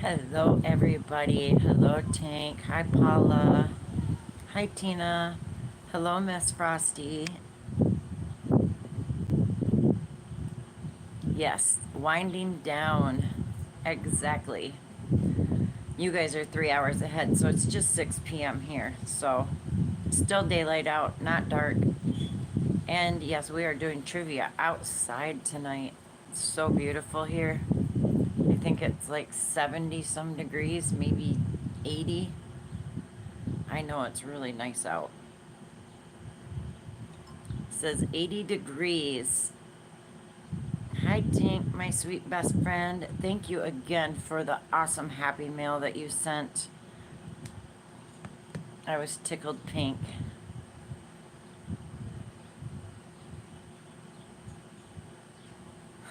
Hello, everybody. Hello, Tank. Hi, Paula. Hi, Tina. Hello, Miss Frosty. Yes, winding down. Exactly. You guys are 3 hours ahead, so it's just 6 p.m. here. So, still daylight out, not dark. And yes, we are doing trivia outside tonight. It's so beautiful here. I think it's like 70 some degrees, maybe 80. I know it's really nice out. It says 80 degrees. Hi, Tink, my sweet best friend. Thank you again for the awesome Happy Mail that you sent. I was tickled pink.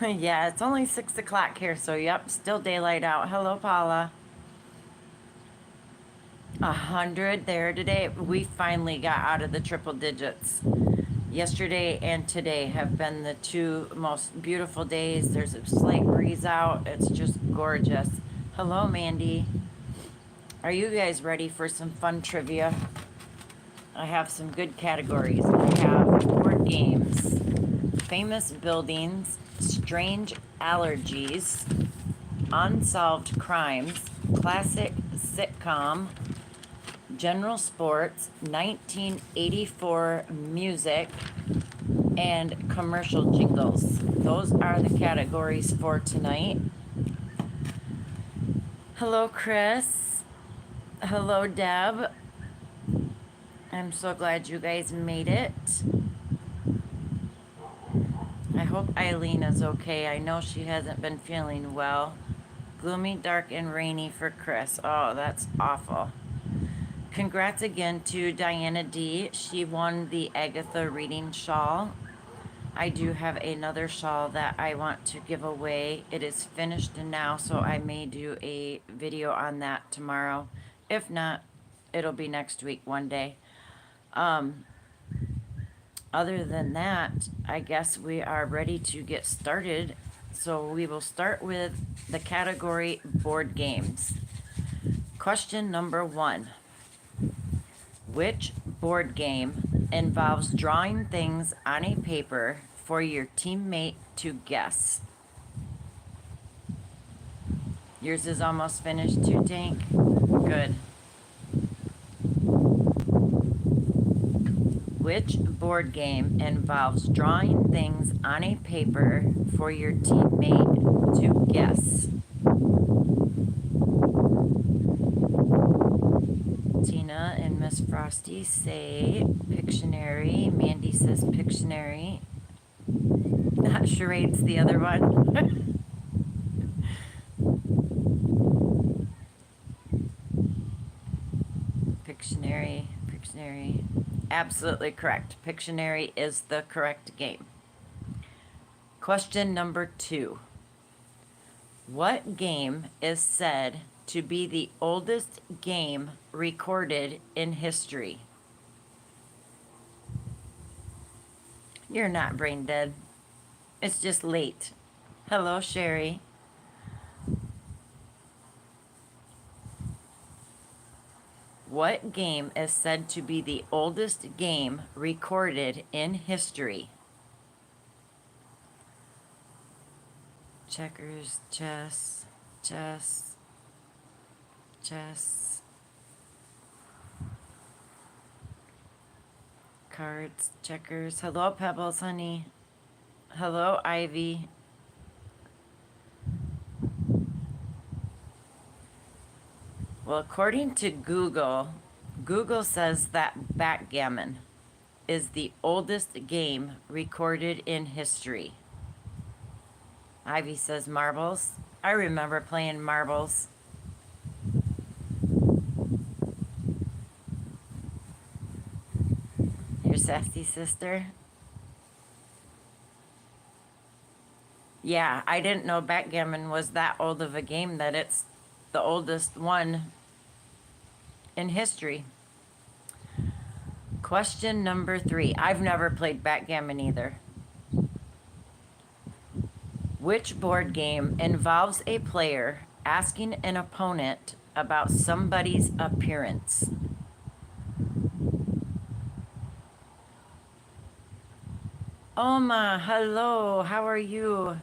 Yeah, it's only 6 o'clock here, so yep, still daylight out. Hello, Paula. 100 there today. We finally got out of the triple digits. Yesterday and today have been the two most beautiful days. There's a slight breeze out. It's just gorgeous. Hello, Mandy. Are you guys ready for some fun trivia? I have some good categories. I have board games, famous buildings, strange allergies, unsolved crimes, classic sitcom, general sports, 1984 music, and commercial jingles. Those are the categories for tonight. Hello, Chris. Hello, Deb. I'm so glad you guys made it. I hope Eileen is okay. I know she hasn't been feeling well. Gloomy, dark, and rainy for Chris. Oh, that's awful. Congrats again to Diana D. She won the Agatha reading shawl. I do have another shawl that I want to give away. It is finished now, so I may do a video on that tomorrow. If not, it'll be next week one day. Other than that, I guess we are ready to get started. So we will start with the category board games. Question number 1. Which board game involves drawing things on a paper for your teammate to guess? Yours is almost finished too, Tank? Good. Which board game involves drawing things on a paper for your teammate to guess? Tina and Miss Frosty say Pictionary. Mandy says Pictionary. Not charades, the other one. Pictionary. Absolutely correct. Pictionary is the correct game. Question number 2. What game is said to be the oldest game recorded in history? You're not brain dead. It's just late. Hello, Sherry. What game is said to be the oldest game recorded in history? Checkers, chess, cards, checkers. Hello, Pebbles, honey. Hello, Ivy. Well, according to Google, Google says that backgammon is the oldest game recorded in history. Ivy says marbles. I remember playing marbles. Your sassy sister. Yeah, I didn't know backgammon was that old of a game, that it's the oldest one in history. Question number 3. I've never played backgammon either. Which board game involves a player asking an opponent about somebody's appearance. Oma, hello, how are you?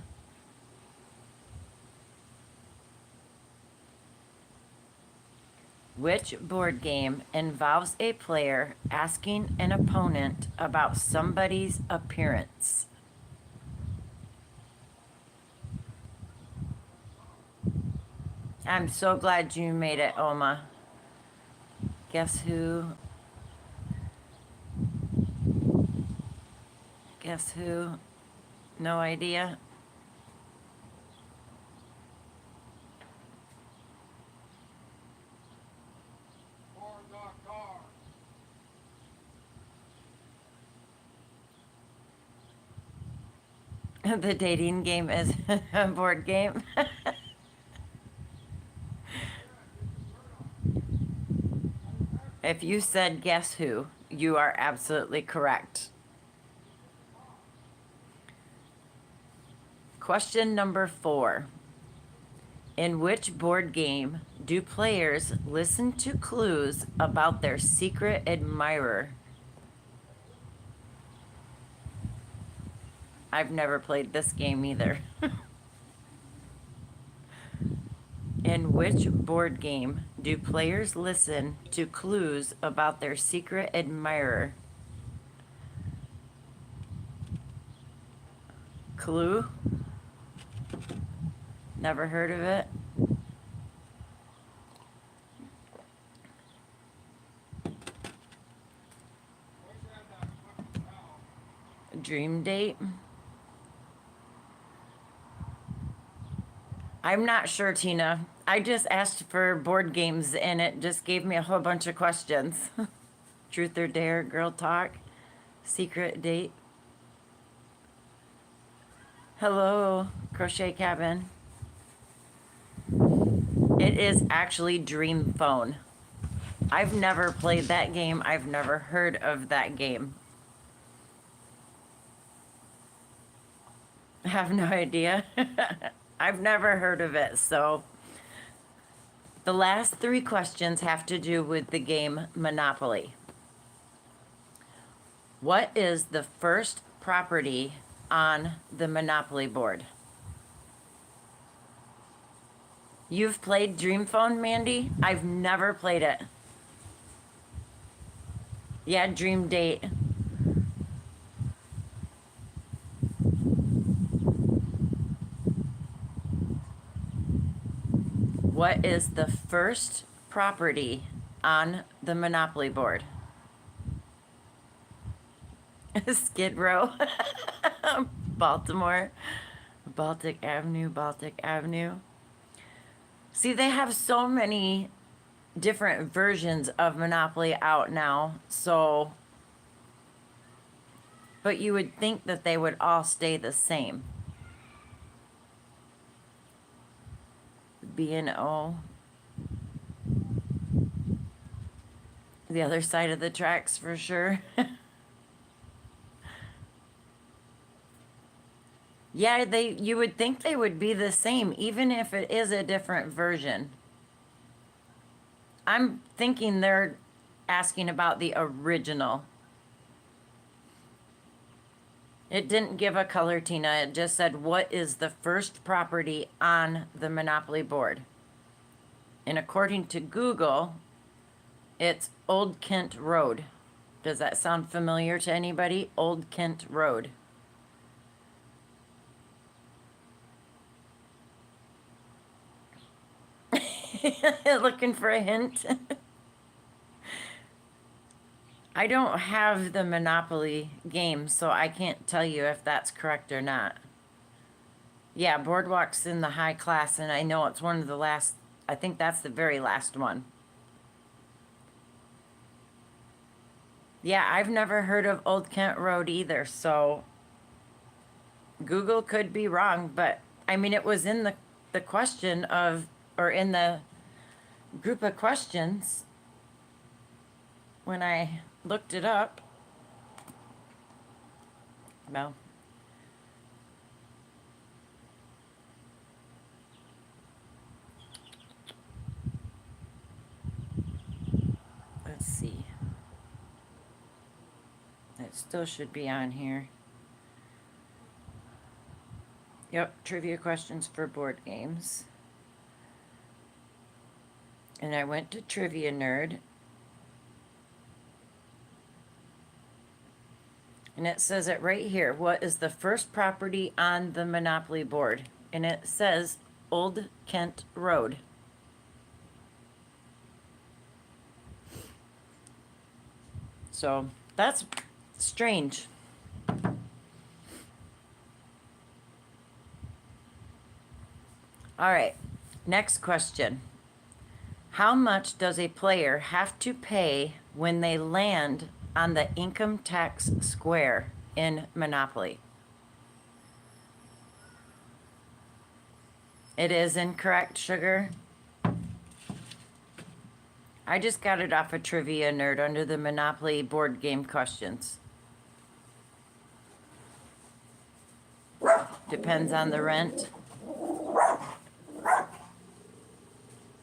Which board game involves a player asking an opponent about somebody's appearance? I'm so glad you made it, Oma. Guess who? Guess who? No idea. The dating game is a board game. If you said guess who, you are absolutely correct. Question number 4. In which board game do players listen to clues about their secret admirer? I've never played this game either. In which board game do players listen to clues about their secret admirer? Clue? Never heard of it? Dream date? I'm not sure, Tina. I just asked for board games and it just gave me a whole bunch of questions. Truth or dare, girl talk, secret date. Hello, crochet cabin. It is actually Dream Phone. I've never played that game. I've never heard of that game. I have no idea. I've never heard of it, so the last 3 questions have to do with the game Monopoly. What is the first property on the Monopoly board? You've played Dream Phone, Mandy? I've never played it. Yeah, Dream Date. What is the first property on the Monopoly board? Skid Row. Baltimore. Baltic Avenue, Baltic Avenue. See, they have so many different versions of Monopoly out now, so... But you would think that they would all stay the same. B and O. The other side of the tracks for sure. Yeah, you would think they would be the same, even if it is a different version. I'm thinking they're asking about the original. It didn't give a color, Tina. It just said, what is the first property on the Monopoly board? And according to Google, it's Old Kent Road. Does that sound familiar to anybody? Old Kent Road. Looking for a hint? I don't have the Monopoly game, so I can't tell you if that's correct or not. Yeah, Boardwalk's in the high class, and I know it's one of the last, I think that's the very last one. Yeah, I've never heard of Old Kent Road either, so Google could be wrong, but I mean, it was in the question of, or in the group of questions when I looked it up. No. Still should be on here. Yep, trivia questions for board games. And I went to Trivia Nerd. And it says it right here. What is the first property on the Monopoly board? And it says Old Kent Road. So that's strange. All right, next question. How much does a player have to pay when they land on the income tax square in Monopoly? It is incorrect, Sugar. I just got it off of Trivia Nerd under the Monopoly board game questions. Depends on the rent.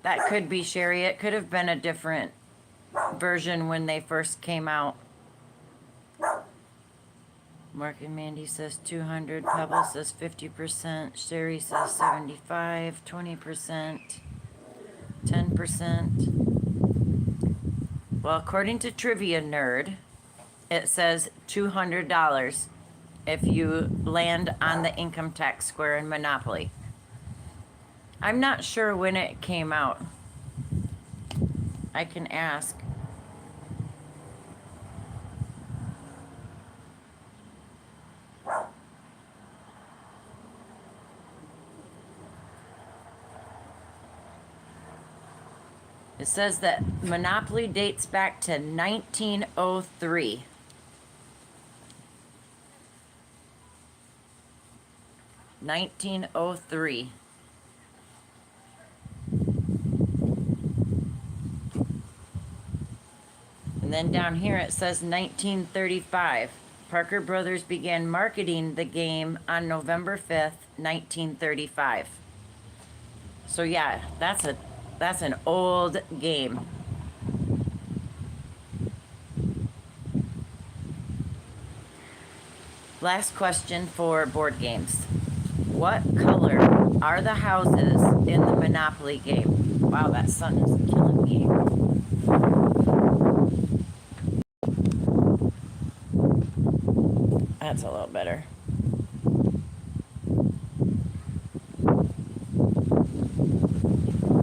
That could be, Sherry. It could have been a different version when they first came out. Mark and Mandy says 200. Pebble says 50%. Sherry says 75. 20%. 10%. Well, according to Trivia Nerd, it says $200 if you land on the income tax square in Monopoly. I'm not sure when it came out. I can ask. It says that Monopoly dates back to 1903. (1903). And then down here it says 1935. Parker Brothers began marketing the game on November 5th, 1935. So yeah, that's an old game. Last question for board games. What color are the houses in the Monopoly game? Wow, that sun is killing me. That's a little better.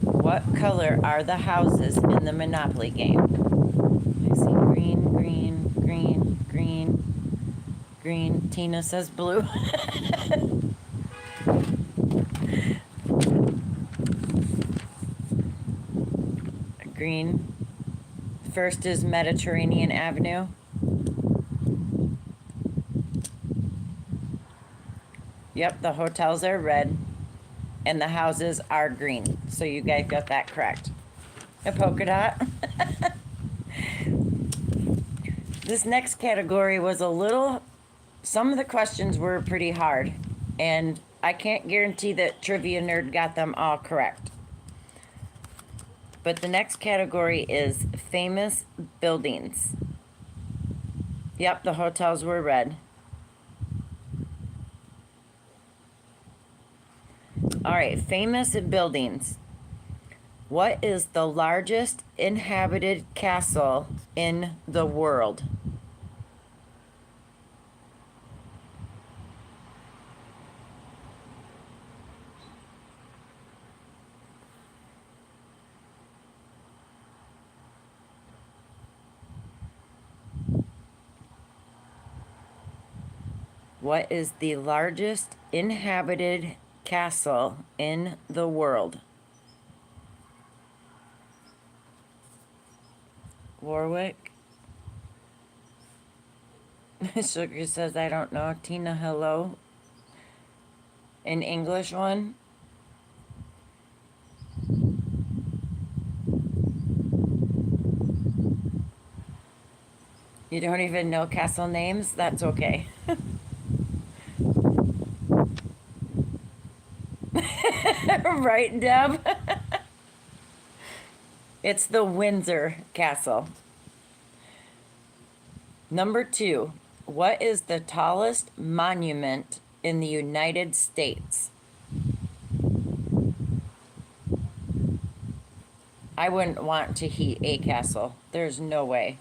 What color are the houses in the Monopoly game? I see green, green, green, green, green. Tina says blue. Green. First is Mediterranean Avenue. Yep, the hotels are red and the houses are green. So you guys got that correct. A polka dot. This next category was a little, some of the questions were pretty hard, and I can't guarantee that Trivia Nerd got them all correct. But the next category is famous buildings. Yep, the hotels were red. All right, famous buildings. What is the largest inhabited castle in the world? What is the largest inhabited castle in the world? Warwick. Sugar says, I don't know. Tina, hello. An English one. You don't even know castle names? That's okay. Right, Deb? It's the Windsor Castle. Number 2. What is the tallest monument in the United States? I wouldn't want to heat a castle. There's no way.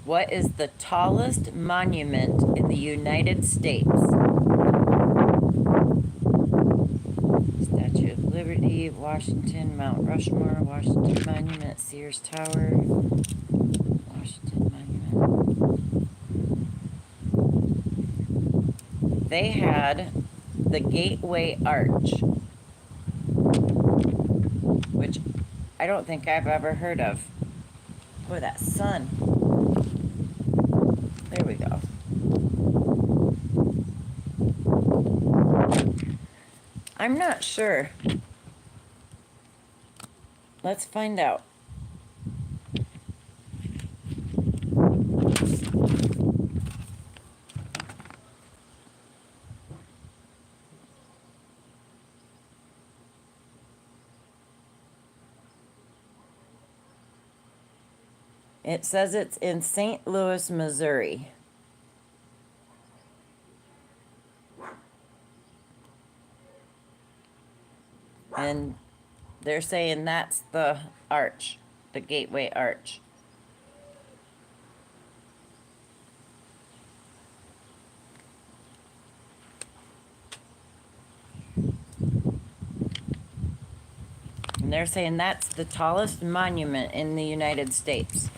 What is the tallest monument in the United States? Statue of Liberty, Washington, Mount Rushmore, Washington Monument, Sears Tower, Washington Monument. They had the Gateway Arch, which I don't think I've ever heard of. Boy, that sun. There we go. I'm not sure. Let's find out. It says it's in St. Louis, Missouri. And they're saying that's the arch, the Gateway Arch. And they're saying that's the tallest monument in the United States.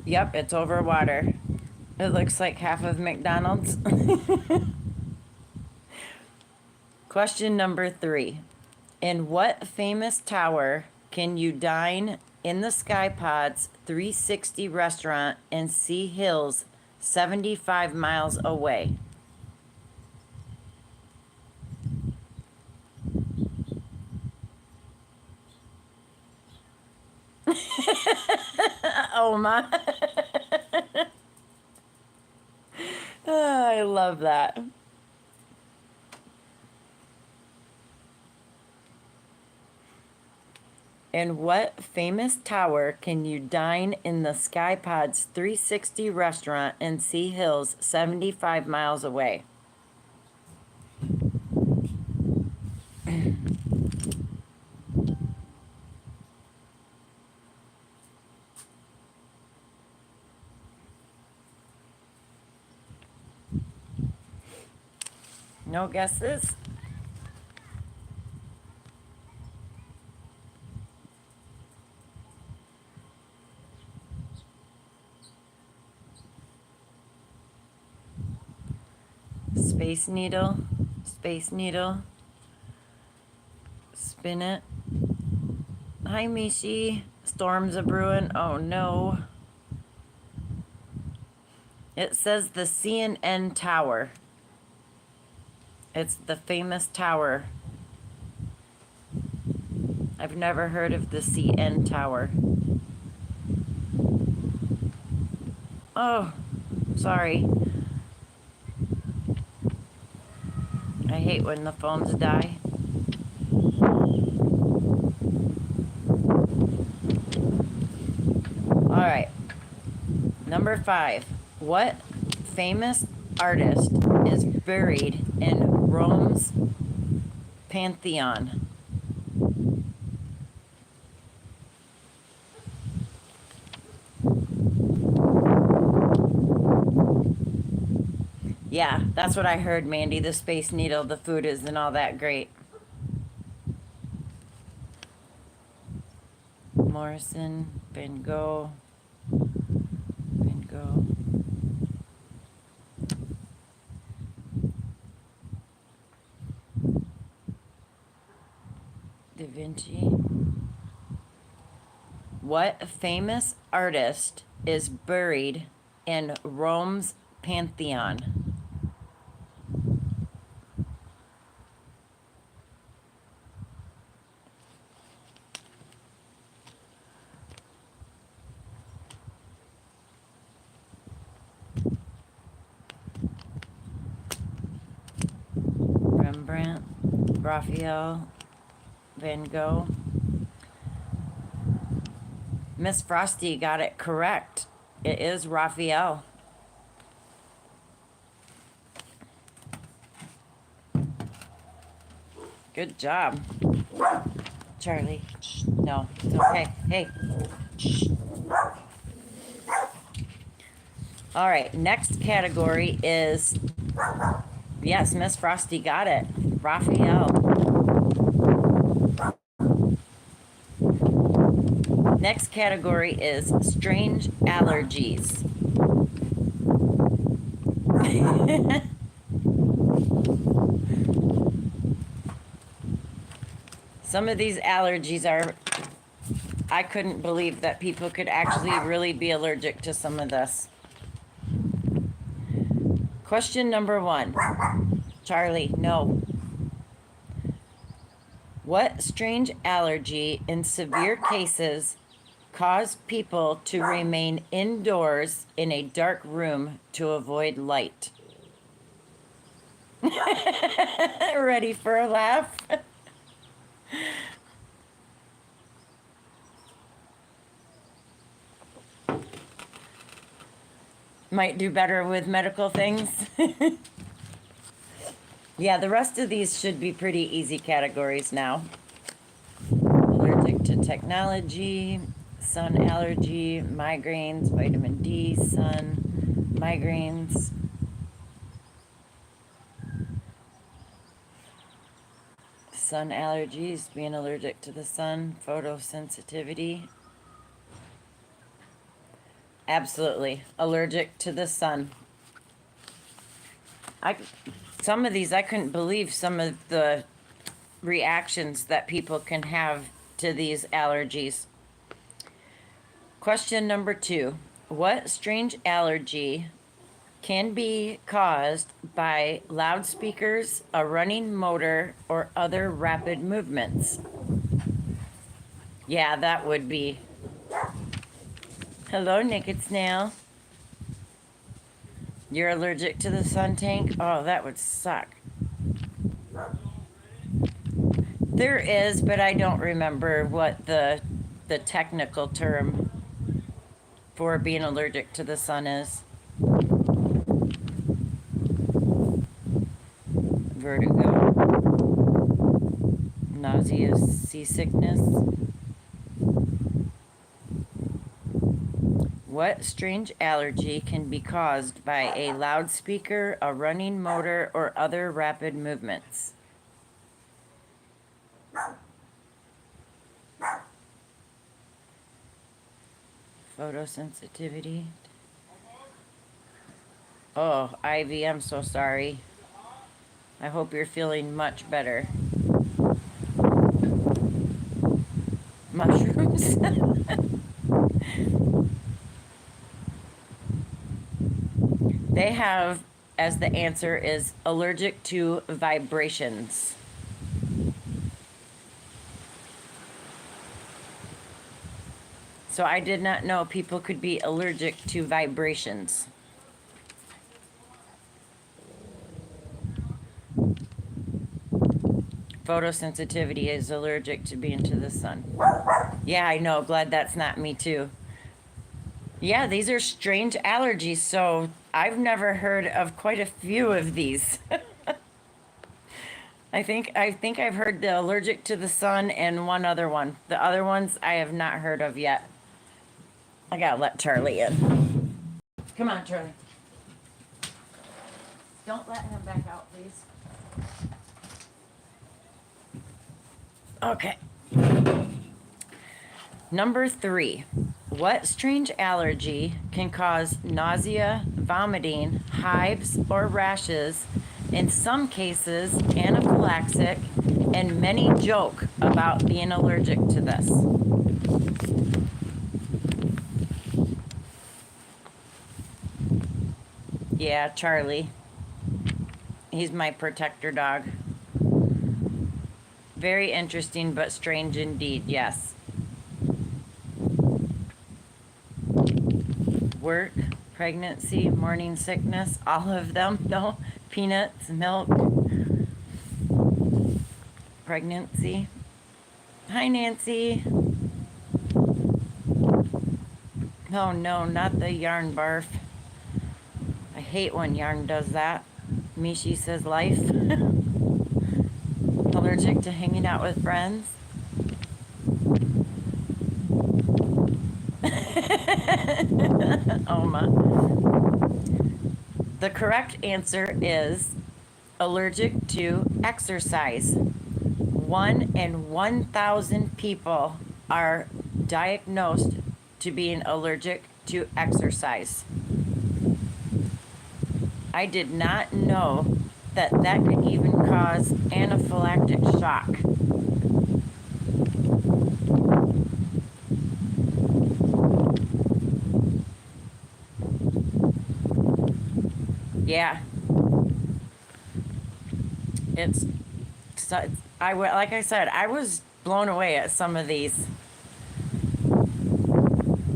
Yep, it's over water. It looks like half of McDonald's. Question number 3. In what famous tower can you dine in the Sky Pod's 360 restaurant in Sea Hills, 75 miles away? Oh my. Oh, I love that. In what famous tower can you dine in the Sky Pod's 360 restaurant in Sea Hills, 75 miles away? No guesses? Space Needle, Space Needle, spin it. Hi, Mishi. Storms a brewing. Oh no. It says the CNN Tower. It's the famous tower. I've never heard of the CN Tower. Oh, sorry. I hate when the phones die. All right. Number 5. What famous artist is buried in Rome's Pantheon? Yeah, that's what I heard, Mandy. The Space Needle, the food isn't all that great. Morrison, Van Gogh, Van Gogh. Da Vinci. What famous artist is buried in Rome's Pantheon? Rembrandt, Raphael, Van Gogh. Miss Frosty got it correct. It is Raphael. Good job. Charlie. Shh. No, it's okay. Hey. Shh. All right, next category is, yes, Miss Frosty got it. Raphael. Next category is strange allergies. Some of these allergies are, I couldn't believe that people could actually really be allergic to some of this. Question number 1. Charlie, no. What strange allergy in severe cases cause people to remain indoors in a dark room to avoid light? Ready for a laugh? Might do better with medical things. Yeah, the rest of these should be pretty easy categories now. Allergic to technology, sun allergy, migraines, vitamin D, sun, migraines. Sun allergies, being allergic to the sun, photosensitivity. Absolutely, allergic to the sun. Some of these, I couldn't believe some of the reactions that people can have to these allergies. Question number 2. What strange allergy can be caused by loudspeakers, a running motor, or other rapid movements? Yeah, that would be. Hello, Naked Snail. You're allergic to the sun, Tank? Oh, that would suck. There is, but I don't remember what the technical term for being allergic to the sun is. Vertigo, nausea, seasickness. What strange allergy can be caused by a loudspeaker, a running motor, or other rapid movements? Photosensitivity. Oh, Ivy, I'm so sorry. I hope you're feeling much better. Mushrooms. They have, as the answer is, allergic to vibrations. So I did not know people could be allergic to vibrations. Photosensitivity is allergic to being to the sun. Yeah, I know. Glad that's not me too. Yeah, these are strange allergies, so I've never heard of quite a few of these. I think I've heard the allergic to the sun and one other one. The other ones I have not heard of yet. I gotta let Charlie in. Come on, Charlie. Don't let him back out, please. Okay. Number 3. What strange allergy can cause nausea, vomiting, hives, or rashes, in some cases anaphylaxis, and many joke about being allergic to this? Yeah, Charlie. He's my protector dog. Very interesting, but strange indeed, yes. Work, pregnancy, morning sickness, all of them, no. Peanuts, milk. pregnancy. Hi, Nancy. Oh no, not the yarn barf. I hate when yarn does that. Mishi says life. Allergic to hanging out with friends. Oma. The correct answer is allergic to exercise. 1 in 1,000 people are diagnosed to being allergic to exercise. I did not know that that could even cause anaphylactic shock. Yeah. It's so, like I said, I was blown away at some of these.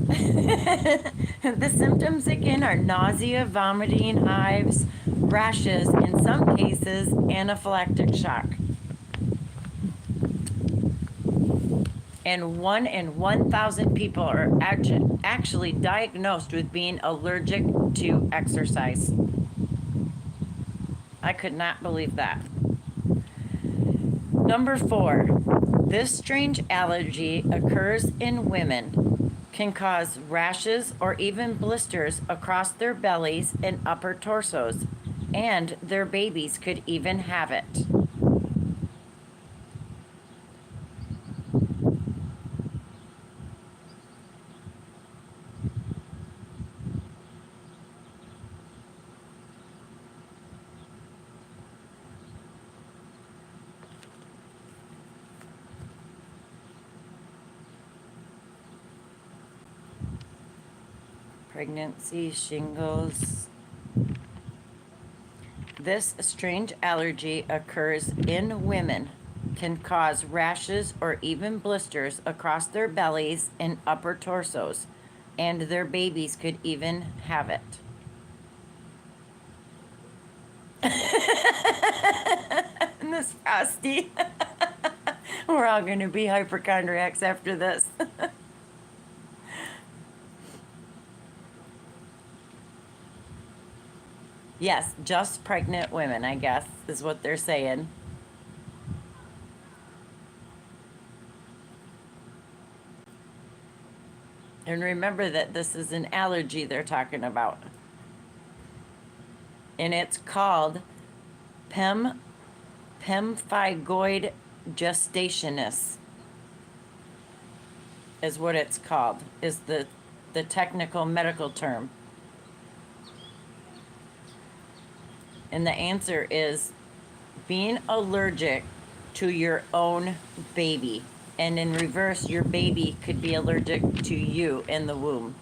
The symptoms again are nausea, vomiting, hives, rashes, in some cases, anaphylactic shock. And 1 in 1,000 people are actually diagnosed with being allergic to exercise. I could not believe that. Number 4, this strange allergy occurs in women, can cause rashes or even blisters across their bellies and upper torsos, and their babies could even have it. Pregnancy, shingles. This strange allergy occurs in women, can cause rashes or even blisters across their bellies and upper torsos, and their babies could even have it. Miss Frosty. We're all going to be hypochondriacs after this. Yes, just pregnant women, I guess, is what they're saying. And remember that this is an allergy they're talking about. And it's called pemphigoid gestationis is what it's called, is the technical medical term. And the answer is being allergic to your own baby. And in reverse, your baby could be allergic to you in the womb.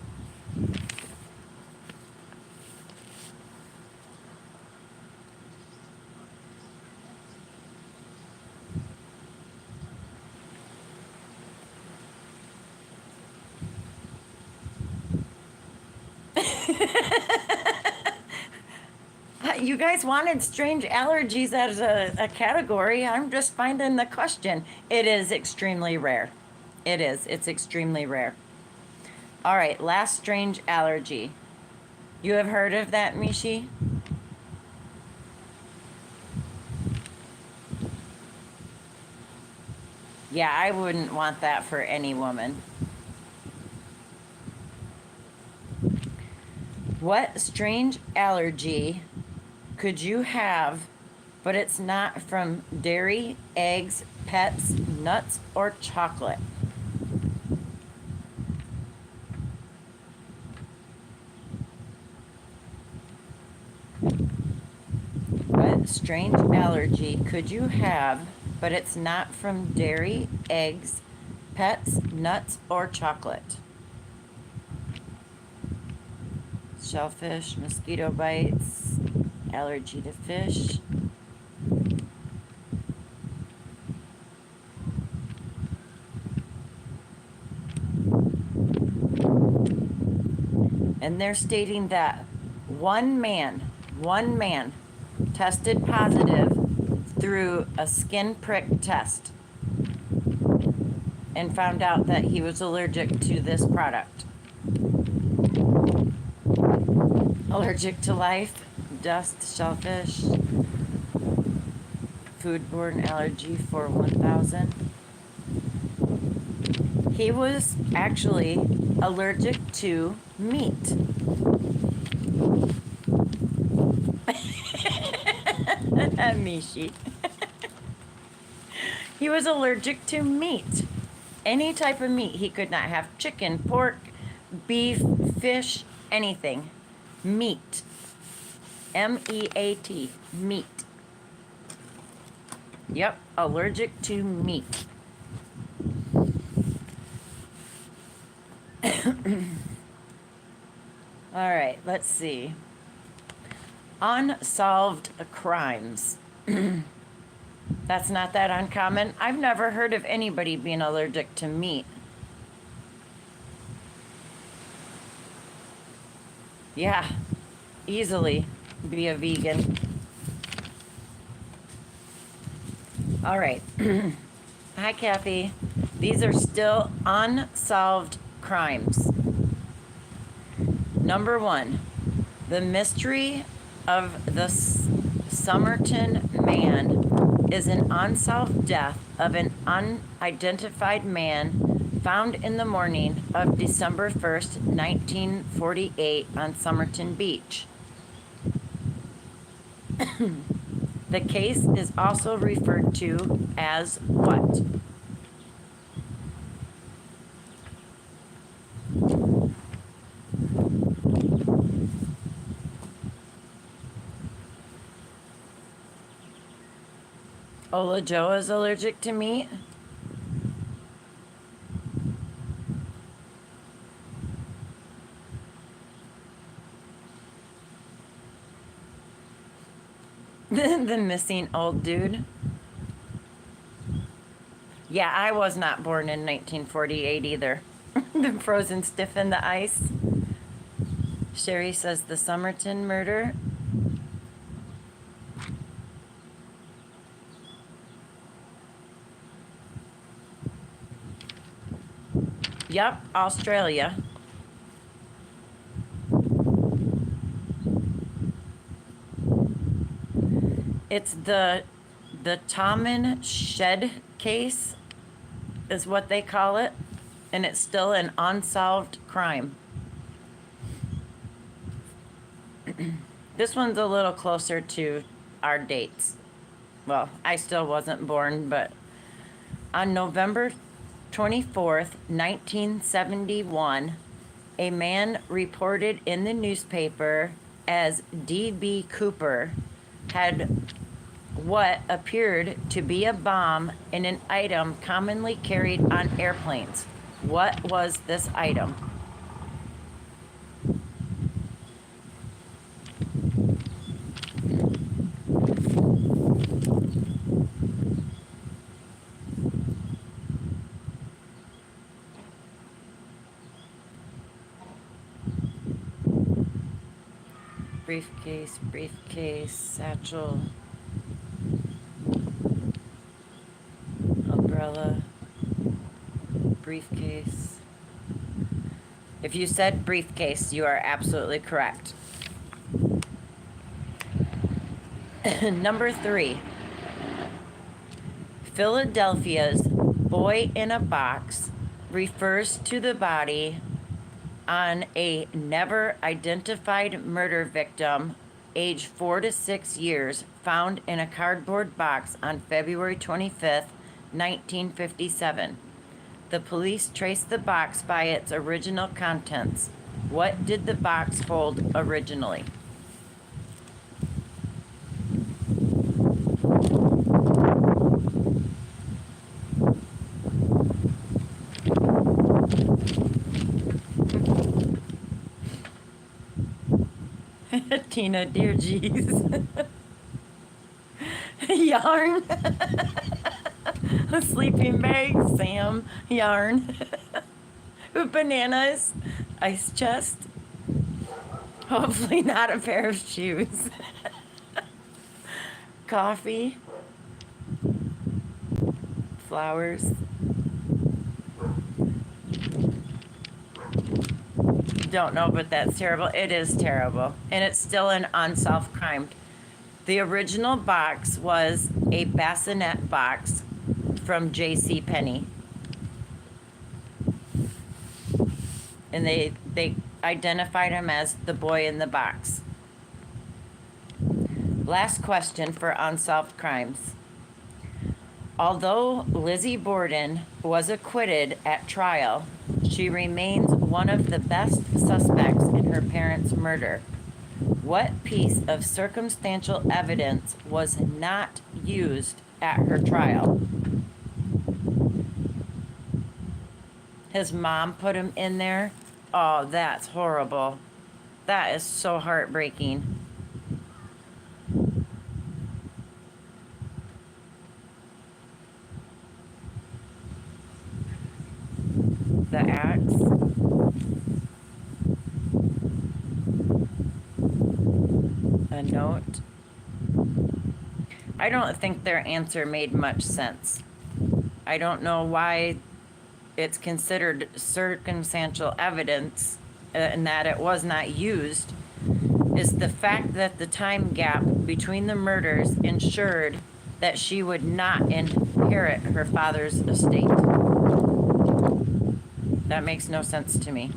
You guys wanted strange allergies as a category. I'm just finding the question. It is extremely rare. It is. It's extremely rare. All right, last strange allergy. You have heard of that, Mishi? Yeah, I wouldn't want that for any woman. What strange allergy could you have, but it's not from dairy, eggs, pets, nuts, or chocolate? What strange allergy could you have, but it's not from dairy, eggs, pets, nuts, or chocolate? Shellfish, mosquito bites, allergy to fish. And they're stating that one man tested positive through a skin prick test and found out that he was allergic to this product. Allergic to life, dust, shellfish, foodborne allergy for 1,000. He was actually allergic to meat. Mishi. He was allergic to meat. Any type of meat. He could not have chicken, pork, beef, fish, anything. Meat. M-E-A-T. Meat. Yep, allergic to meat. All right, let's see. Unsolved crimes. That's not that uncommon. I've never heard of anybody being allergic to meat. Yeah, easily be a vegan. All right. Hi, Kathy. These are still unsolved crimes. Number 1, the mystery of the Somerton man is an unsolved death of an unidentified man found in the morning of December 1st, 1948 on Somerton Beach. The case is also referred to as what? Ola Joe is allergic to meat? The missing old dude? Yeah, I was not born in 1948 either. The frozen stiff in the ice. Sherry says the Somerton murder. Yep, Australia. It's the Tommen Shed case is what they call it, and it's still an unsolved crime. This one's a little closer to our dates. Well, I still wasn't born, but on November 24th, 1971, a man reported in the newspaper as D.B. Cooper had what appeared to be a bomb in an item commonly carried on airplanes. What was this item? Briefcase, satchel, umbrella, briefcase. If you said briefcase, you are absolutely correct. Number 3. Philadelphia's boy in a box refers to the body on a never identified murder victim, age 4 to 6 years, found in a cardboard box on February 25th, 1957. The police traced the box by its original contents. What did the box hold originally? Tina, dear jeez. Yarn. A sleeping bag, Sam, yarn. Bananas, ice chest. Hopefully not a pair of shoes. Coffee, flowers. Don't know, but that's terrible. It is terrible. And it's still an unsolved crime. The original box was a bassinet box from J.C. Penney. And they identified him as the boy in the box. Last question for unsolved crimes. Although Lizzie Borden was acquitted at trial, she remains one of the best suspects in her parents' murder. What piece of circumstantial evidence was not used at her trial? His mom put him in there. Oh, that's horrible. That is so heartbreaking. The axe. A note. I don't think their answer made much sense. I don't know why it's considered circumstantial evidence and that it was not used. Is the fact that the time gap between the murders ensured that she would not inherit her father's estate. That makes no sense to me.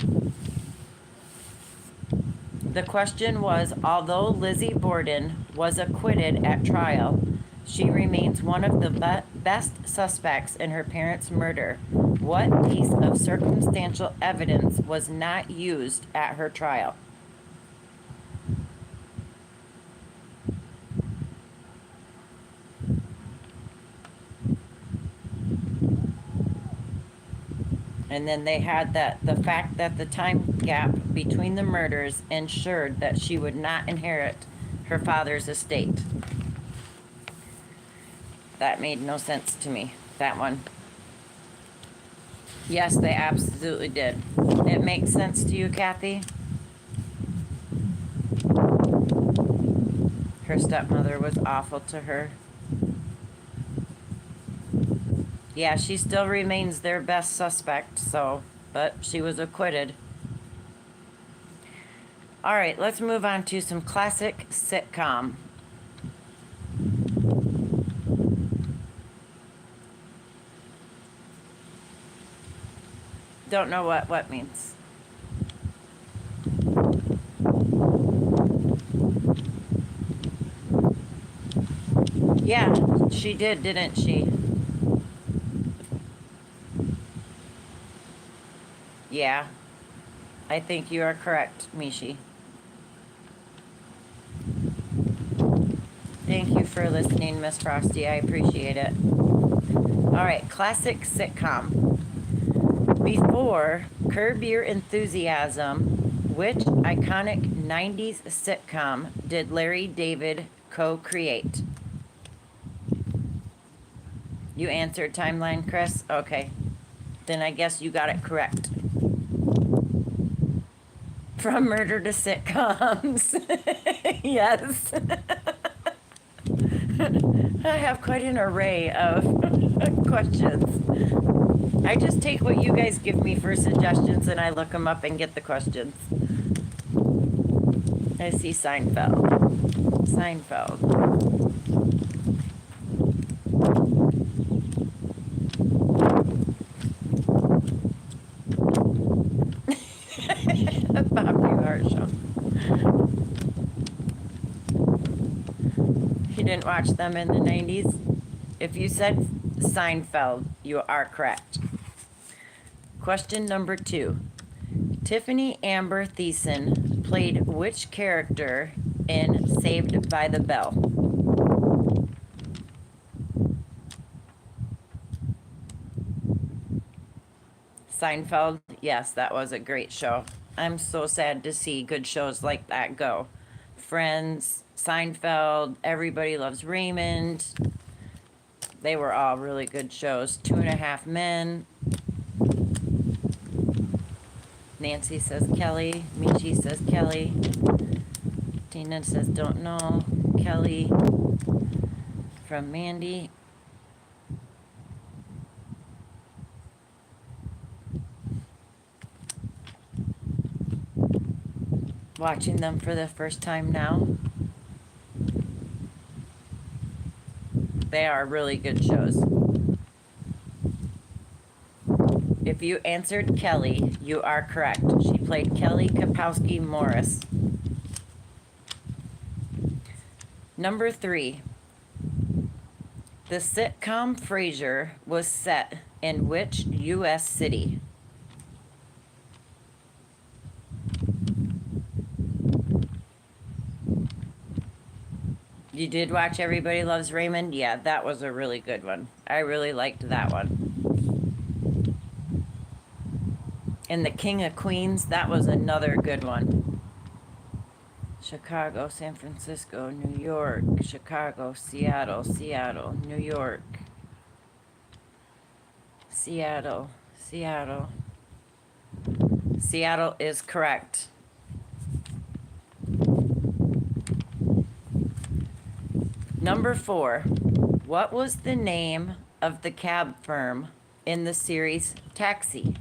The question was, although Lizzie Borden was acquitted at trial, she remains one of the best suspects in her parents' murder. What piece of circumstantial evidence was not used at her trial? And then they had the fact that the time gap between the murders ensured that she would not inherit her father's estate. That made no sense to me, that one. Yes, they absolutely did. It makes sense to you, Kathy? Her stepmother was awful to her. Yeah, she still remains their best suspect, but she was acquitted. All right, let's move on to some classic sitcom. Don't know what means. Yeah, she did, didn't she? Yeah, I think you are correct, Mishi. Thank you for listening, Miss Frosty. I appreciate it. All right, classic sitcom. Before Curb Your Enthusiasm, which iconic 90s sitcom did Larry David co-create? You answered timeline, Chris? Okay. Then I guess you got it correct. From murder to sitcoms. Yes. I have quite an array of questions. I just take what you guys give me for suggestions and I look them up and get the questions. I see Seinfeld. Bob Newhart show. You didn't watch them in the 90s? If you said Seinfeld, you are correct. Question number 2. Tiffany Amber Thiessen played which character in Saved by the Bell? Seinfeld, yes, that was a great show. I'm so sad to see good shows like that go. Friends, Seinfeld, Everybody Loves Raymond. They were all really good shows. 2.5 Men. Nancy says Kelly. Michi says Kelly. Tina says don't know. Kelly. From Mandy. watching them for the first time now. They are really good shows. If you answered Kelly, you are correct. She played Kelly Kapowski Morris. Number 3. The sitcom Frasier was set in which U.S. city? You did watch Everybody Loves Raymond? Yeah, that was a really good one. I really liked that one. And The King of Queens, that was another good one. Chicago, San Francisco, New York, Chicago, Seattle, Seattle, New York, Seattle, Seattle. Seattle is correct. Number 4. What was the name of the cab firm in the series Taxi?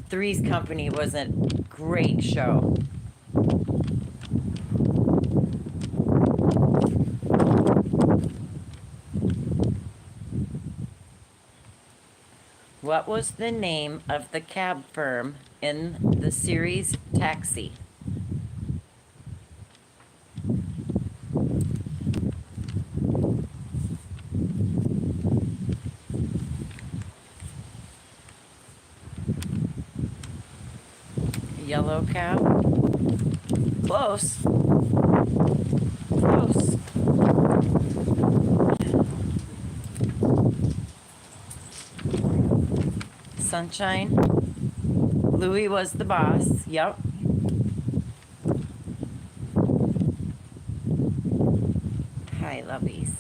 Three's Company was a great show. What was the name of the cab firm in the series Taxi? Yellow cab? Close. Close. Sunshine. Louis was the boss. Yep. Hi, lovies.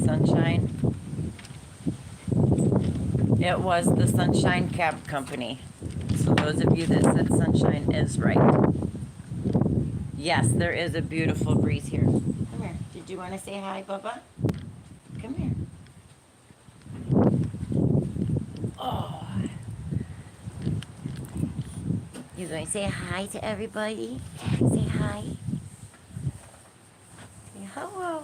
Sunshine. It was the Sunshine Cab Company. So those of you that said Sunshine is right. Yes, there is a beautiful breeze here. Come here. Did you want to say hi, Bubba? Come here. Oh. You going to say hi to everybody? Say hi. Say hello.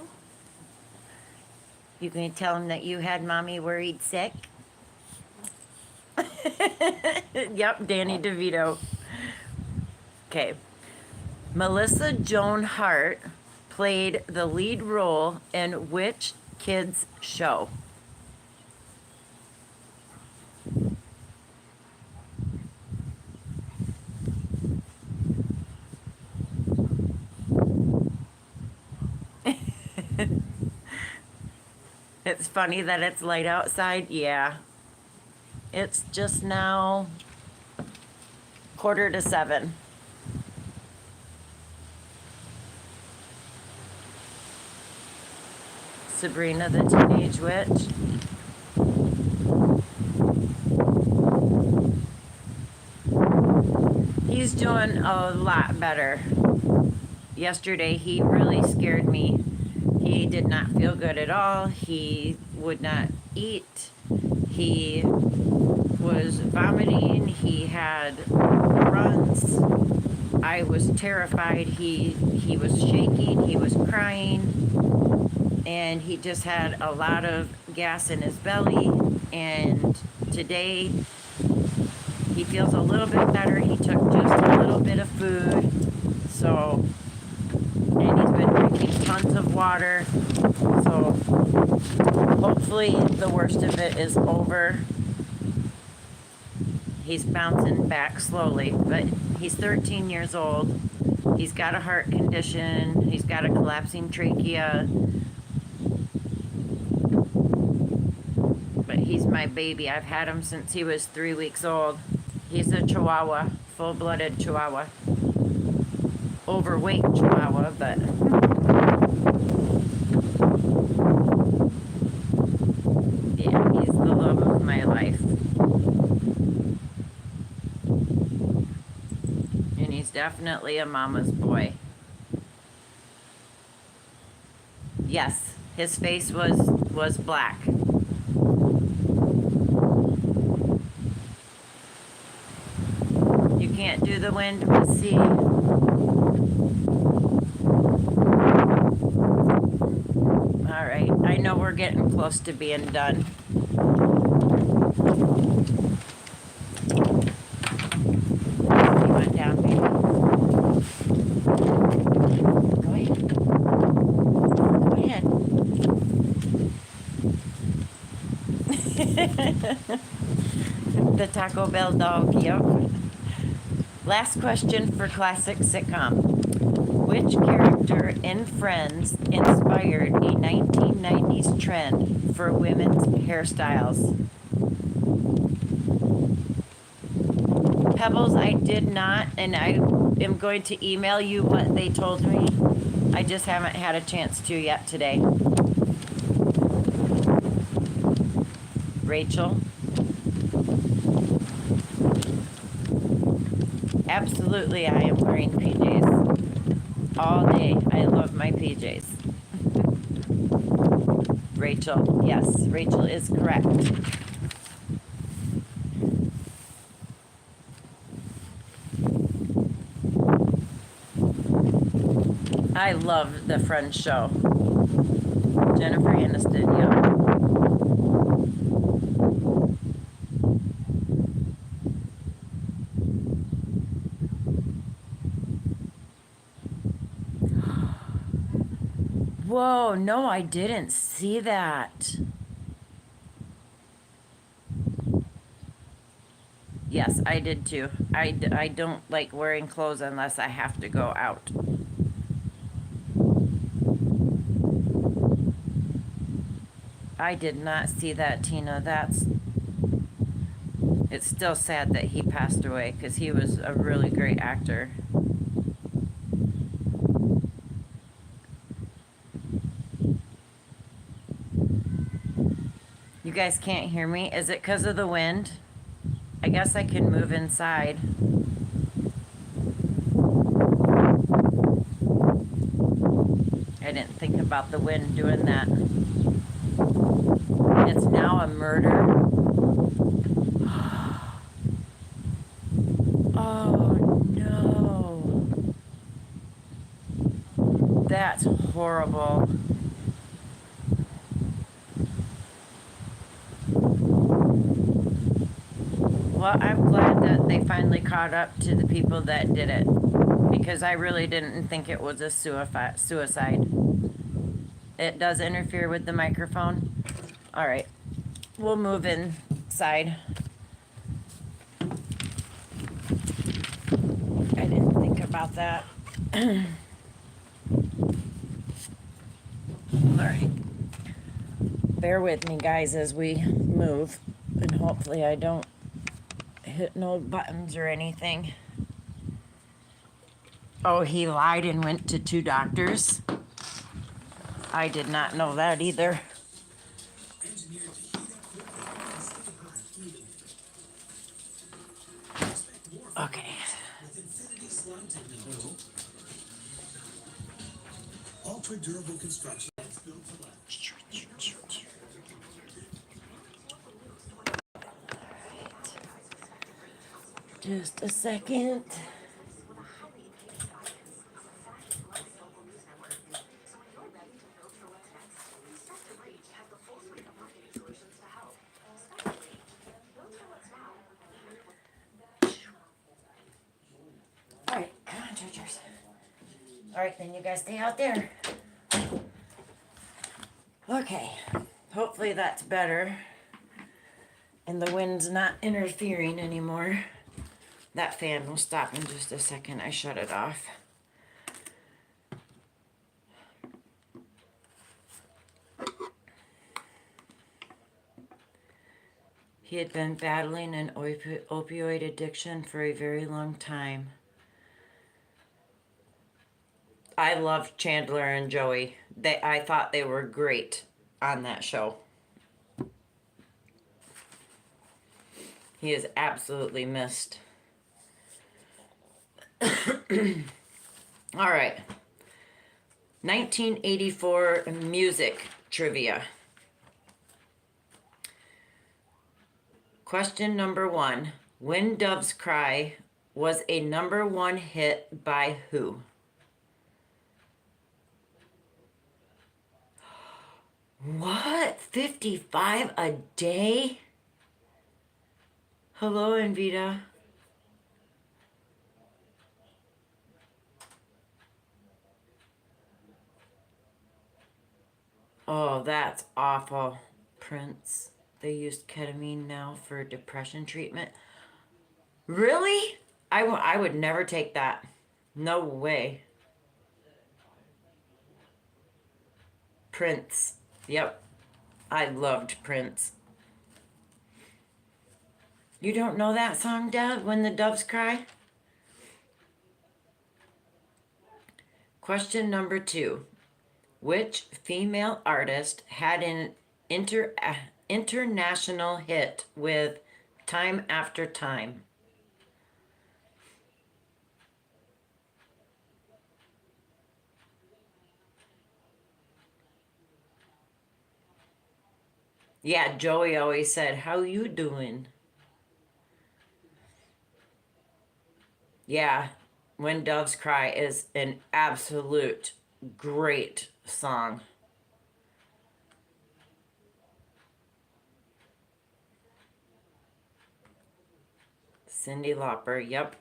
You going to tell them that you had mommy worried sick? Yep, Danny DeVito. Okay. Melissa Joan Hart played the lead role in which kids' show? It's funny that it's light outside. Yeah. It's just now 6:45. Sabrina the Teenage Witch. He's doing a lot better. Yesterday he really scared me. He did not feel good at all. He would not eat. He was vomiting. He had runs. I was terrified. He was shaking. He was crying. And he just had a lot of gas in his belly. And today he feels a little bit better. He took just a little bit of food. So, and he's been drinking tons of water. So hopefully the worst of it is over. He's bouncing back slowly, but he's 13 years old. He's got a heart condition. He's got a collapsing trachea. But he's my baby. I've had him since he was 3 weeks old. He's a Chihuahua, full-blooded Chihuahua. Overweight Chihuahua, but yeah, he's the love of my life. And he's definitely a mama's boy. Yes, his face was black. the wind. We'll see. All right. I know we're getting close to being done. He went down, baby. Go ahead. Go ahead. The Taco Bell dog, yep. Last question for classic sitcom. Which character in Friends inspired a 1990s trend for women's hairstyles? Pebbles, I did not, and I am going to email you what they told me. I just haven't had a chance to yet today. Rachel? Absolutely, I am wearing PJs all day. I love my PJs. Rachel, yes, Rachel is correct. I love the Friends show. Jennifer Aniston, yep. Whoa, no, I didn't see that. Yes, I did too. I don't like wearing clothes unless I have to go out. I did not see that, Tina. It's still sad that he passed away because he was a really great actor. You guys can't hear me? Is it because of the wind? I guess I can move inside. I didn't think about the wind doing that. It's now a murder. Oh no. That's horrible. Well, I'm glad that they finally caught up to the people that did it, because I really didn't think it was a suicide. It does interfere with the microphone. All right, we'll move inside. I didn't think about that. All right. Bear with me, guys, as we move, and hopefully I don't hit no buttons or anything. Oh, he lied and went to 2 doctors. I did not know that either. Okay. Ultra durable construction. Just a second. Alright, come on, Chargers. Alright, then you guys stay out there. Okay, hopefully that's better. And the wind's not interfering anymore. That fan will stop in just a second. I shut it off. He had been battling an opioid addiction for a very long time. I loved Chandler and Joey. I thought they were great on that show. He is absolutely missed. All right. 1984 music trivia. Question number 1. When Doves Cry was a #1 hit by who? What? 55 a day? Hello, Invita. Oh, that's awful. Prince. They used ketamine now for depression treatment. Really? I would never take that. No way. Prince. Yep. I loved Prince. You don't know that song, Dad? When the Doves Cry? Question number 2. Which female artist had an international hit with Time After Time? Yeah, Joey always said, "How you doing?" Yeah, When Doves Cry is an absolute great song. Cyndi Lauper, yep.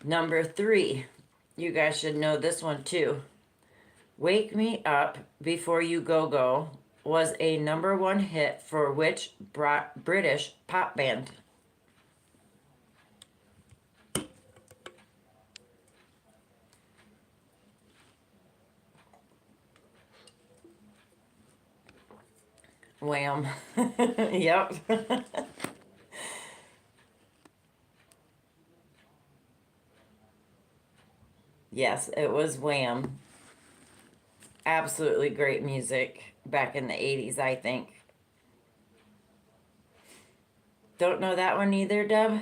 Number 3. You guys should know this one too. Wake Me Up Before You Go Go was a #1 hit for which British pop band? Wham. Yep. Yes, it was Wham. Absolutely great music back in the 80s, I think. Don't know that one either, Deb?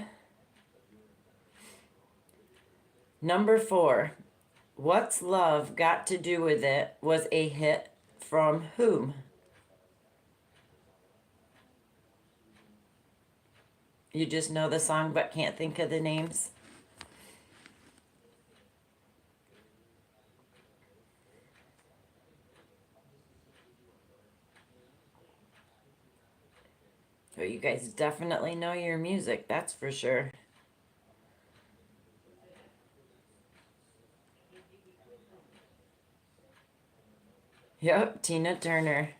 Number 4. What's Love Got to Do with It was a hit from whom? You just know the song but can't think of the names? Well, you guys definitely know your music, that's for sure. Yep, Tina Turner.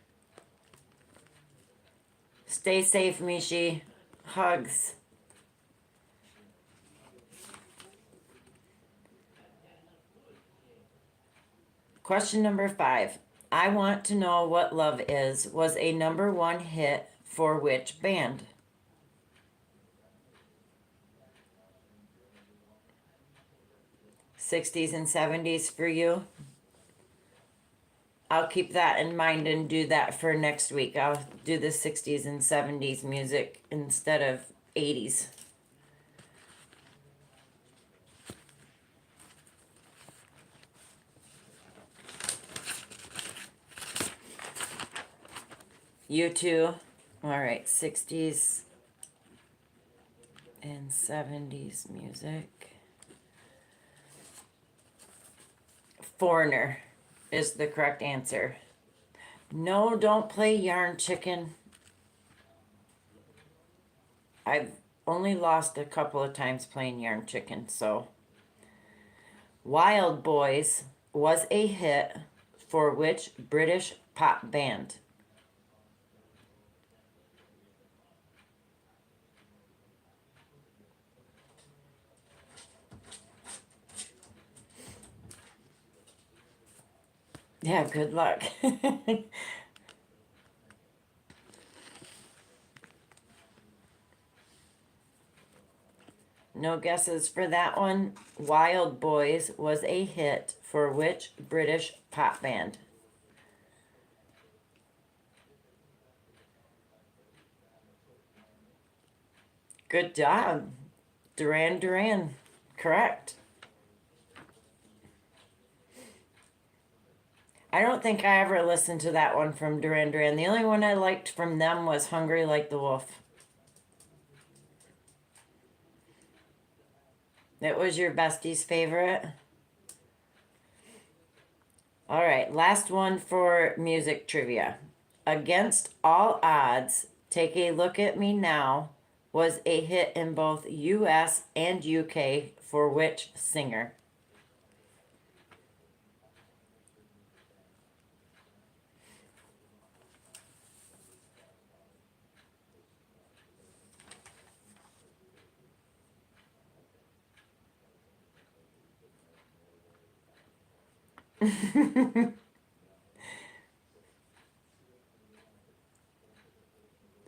Stay safe, Mishi. Hugs. Question number 5. I Want to Know What Love Is was a #1 hit for which band? '60s and '70s for you? I'll keep that in mind and do that for next week. I'll do the '60s and '70s music instead of '80s. You too? Alright, '60s and '70s music. Foreigner is the correct answer. No, don't play Yarn Chicken. I've only lost a couple of times playing Yarn Chicken, so. Wild Boys was a hit for which British pop band? Yeah, good luck. No guesses for that one. Wild Boys was a hit for which British pop band? Good job. Duran Duran. Correct. I don't think I ever listened to that one from Duran Duran. The only one I liked from them was Hungry Like the Wolf. It was your bestie's favorite? All right, last one for music trivia. Against All Odds, Take a Look at Me Now was a hit in both US and UK for which singer?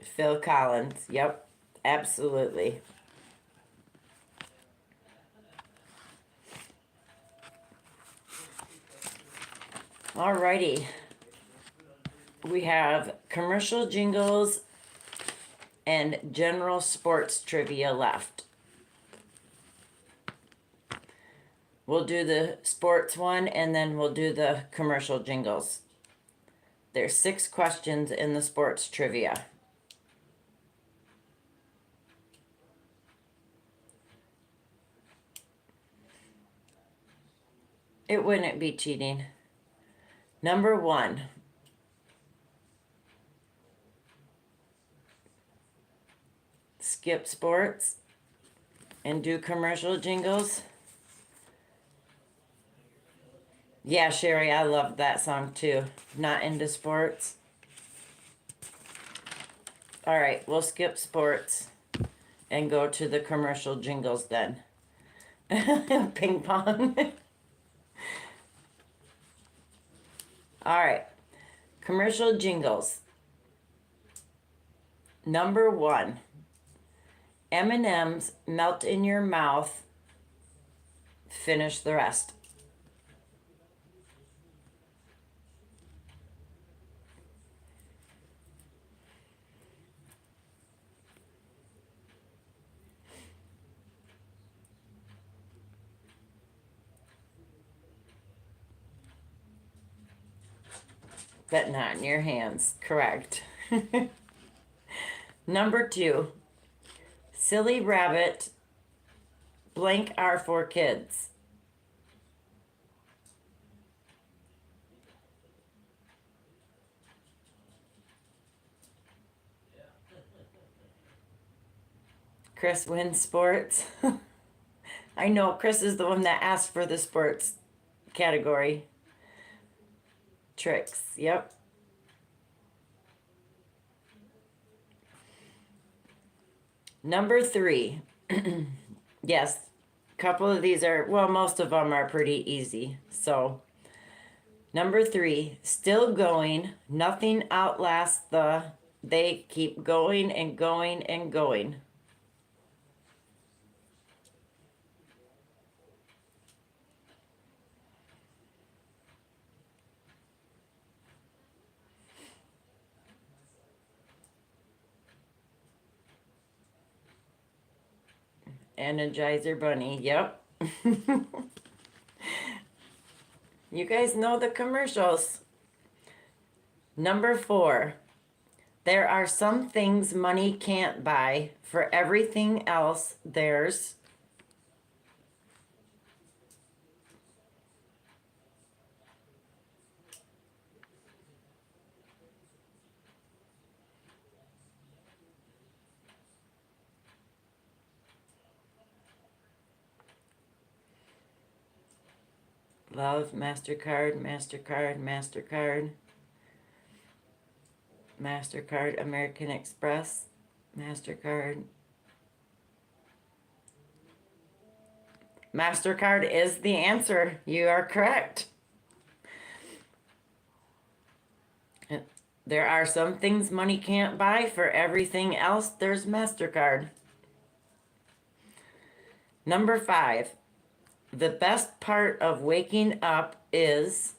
Phil Collins. Yep, absolutely. Alrighty. We have commercial jingles and general sports trivia left. We'll do the sports one and then we'll do the commercial jingles. There's 6 questions in the sports trivia. It wouldn't be cheating. Number 1. Skip sports and do commercial jingles. Yeah, Sherry, I love that song too. Not into sports. All right, we'll skip sports and go to the commercial jingles then. Ping pong. All right, commercial jingles. Number 1, M&M's melt in your mouth. Finish the rest. But not in your hands. Correct. Number 2, silly rabbit, blank are for kids. Chris wins sports. I know Chris is the one that asked for the sports category. Tricks, yep. Number 3. Yes, a couple of these are, well, most of them are pretty easy. So, number 3, still going, nothing outlasts the, they keep going and going and going. Energizer Bunny, yep. You guys know the commercials. Number 4, there are some things money can't buy. For everything else, there's. Love, MasterCard, MasterCard, MasterCard, MasterCard, American Express, MasterCard. MasterCard is the answer. You are correct. There are some things money can't buy. For everything else, there's MasterCard. Number 5, the best part of waking up is.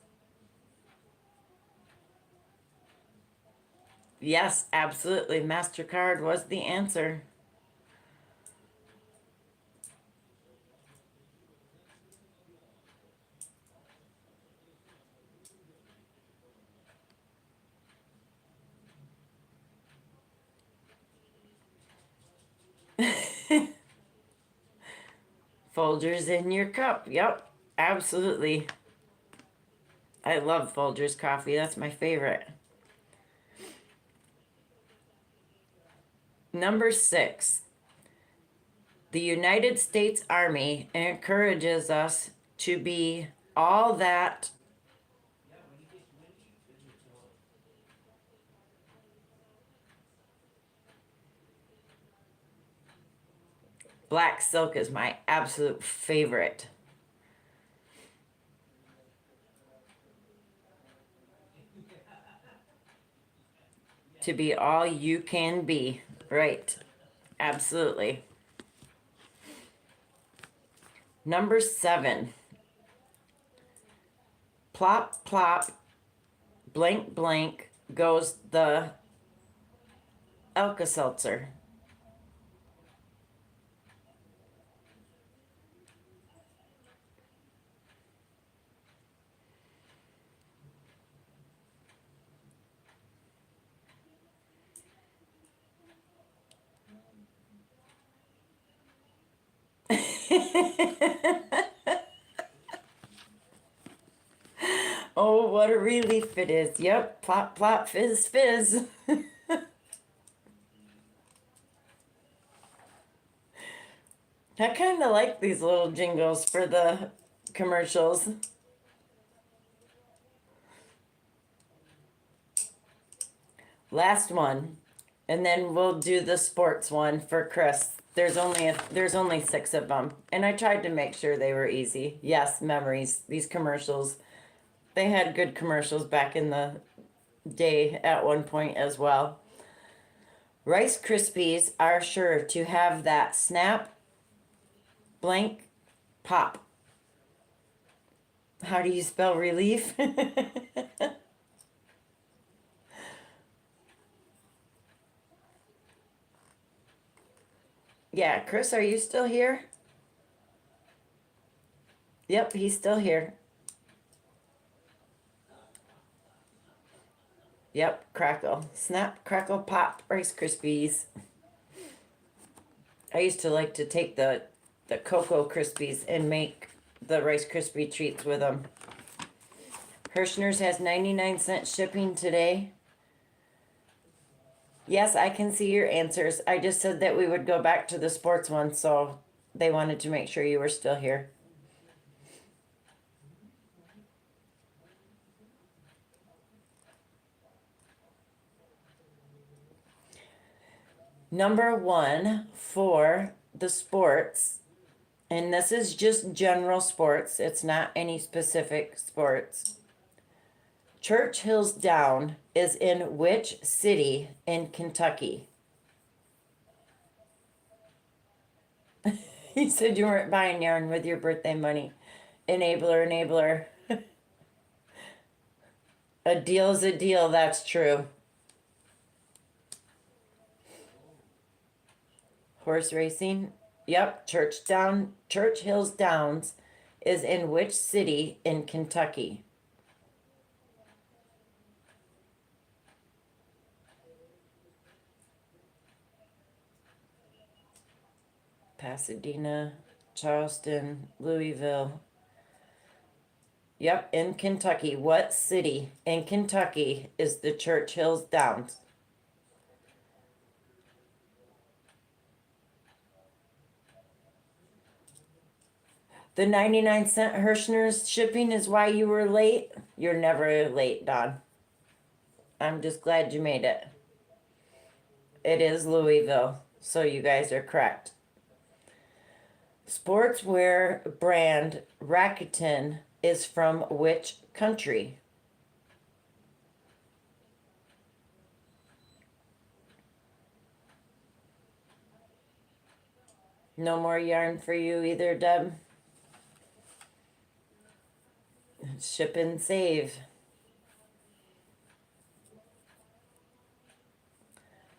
Yes, absolutely. MasterCard was the answer. Folgers in your cup. Yep, absolutely. I love Folgers coffee. That's my favorite. Number 6. The United States Army encourages us to be all that black silk is my absolute favorite. To be all you can be. Right. Absolutely. Number 7. Plop, plop, blank, blank goes the Alka-Seltzer. Oh, what a relief it is. Yep, plop, plop, fizz, fizz. I kind of like these little jingles for the commercials. Last one, and then we'll do the sports one for Chris. There's only 6 of them, and I tried to make sure they were easy. Yes, memories. These commercials, they had good commercials back in the day at one point as well. Rice Krispies are sure to have that snap, blank, pop. How do you spell relief? Yeah, Chris, are you still here? Yep, he's still here. Yep, crackle. Snap, crackle, pop, Rice Krispies. I used to like to take the Cocoa Krispies and make the Rice Krispie treats with them. Hirschner's has 99-cent shipping today. Yes, I can see your answers. I just said that we would go back to the sports one, so they wanted to make sure you were still here. Number 1 for the sports, and this is just general sports, it's not any specific sports. Churchill's Down is in which city in Kentucky? You said you weren't buying yarn with your birthday money. Enabler, enabler. A deal is a deal, that's true. Horse racing. Yep, Churchill's Downs is in which city in Kentucky? Pasadena, Charleston, Louisville. Yep, in Kentucky. What city in Kentucky is the Churchill's Downs? The 99-cent Hirschner's shipping is why you were late? You're never late, Don. I'm just glad you made it. It is Louisville, so you guys are correct. Sportswear brand Rakuten is from which country? No more yarn for you either, Deb? Ship and save.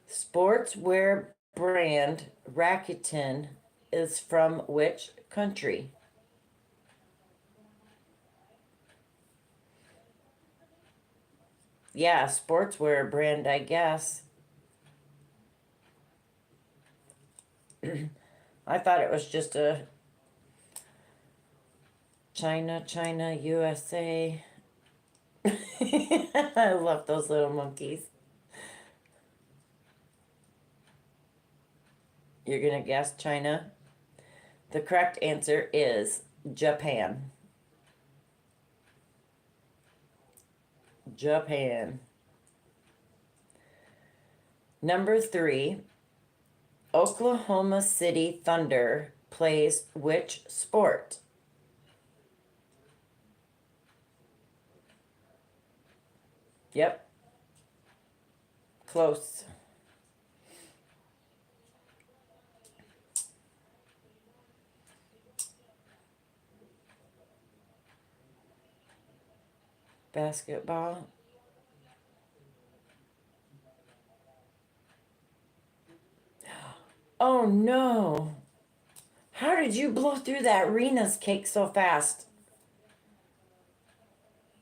Sportswear brand Rakuten is from which country? Yeah, sportswear brand, I guess. I thought it was just a China, China, USA. I love those little monkeys. You're gonna guess China? The correct answer is Japan. Japan. Number 3, Oklahoma City Thunder plays which sport? Yep. Close. Basketball. Oh no. How did you blow through that Rena's cake so fast?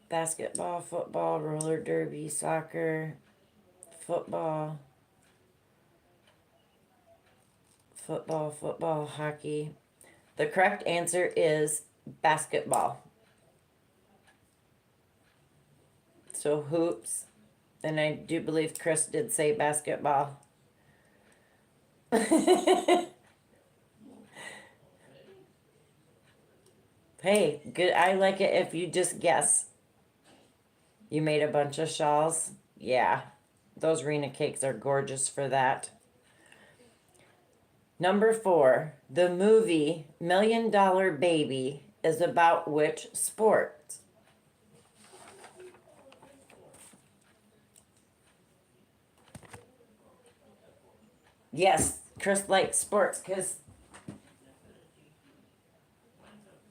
Basketball, football, roller derby, soccer, football, football, hockey. The correct answer is basketball. So hoops. And I do believe Chris did say basketball. Hey, good. I like it if you just guess. You made a bunch of shawls? Yeah. Those Rena cakes are gorgeous for that. Number 4, the movie Million Dollar Baby is about which sport? Yes, Chris likes sports because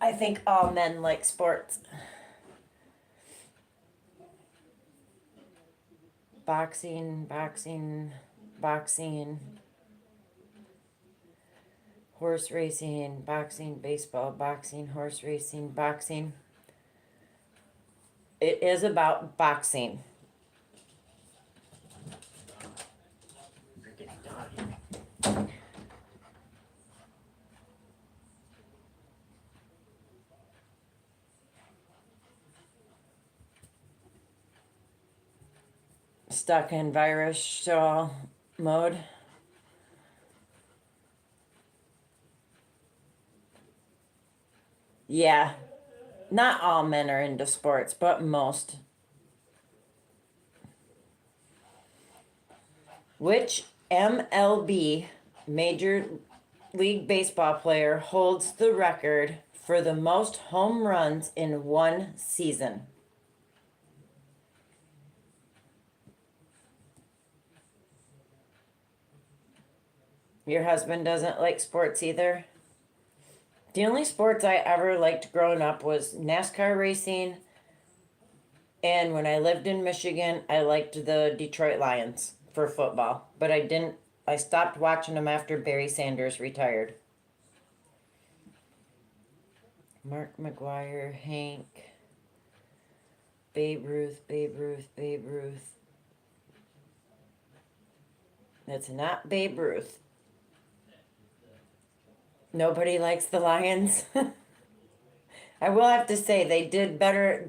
I think all men like sports. Boxing, boxing, boxing, horse racing, boxing, baseball, boxing, horse racing, boxing. It is about boxing. Stuck in virus shawl mode. Yeah, not all men are into sports, but most. Which MLB Major League Baseball player holds the record for the most home runs in one season? Your husband doesn't like sports either? The only sports I ever liked growing up was NASCAR racing, and when I lived in Michigan, I liked the Detroit Lions for football. But I stopped watching them after Barry Sanders retired. Mark McGuire, Hank, Babe Ruth, Babe Ruth, Babe Ruth. It's not Babe Ruth. Nobody likes the Lions. I will have to say they did better.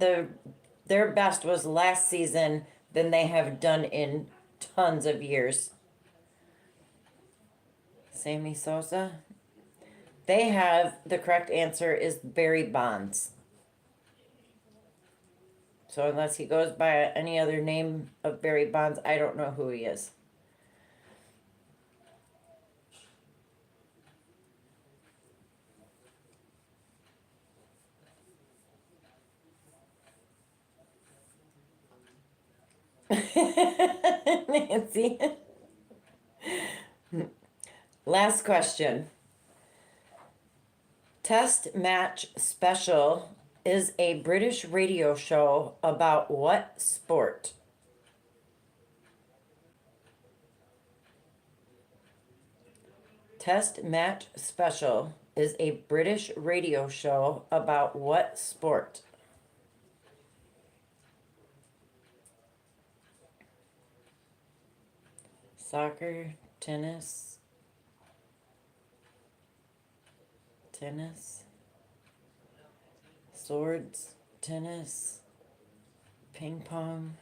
Their best was last season than they have done in tons of years. Sammy Sosa. They have the correct answer is Barry Bonds. So unless he goes by any other name of Barry Bonds, I don't know who he is. Nancy. Last question. Test Match Special is a British radio show about what sport? Test Match Special is a British radio show about what sport? Soccer, tennis, Swords, tennis, ping pong,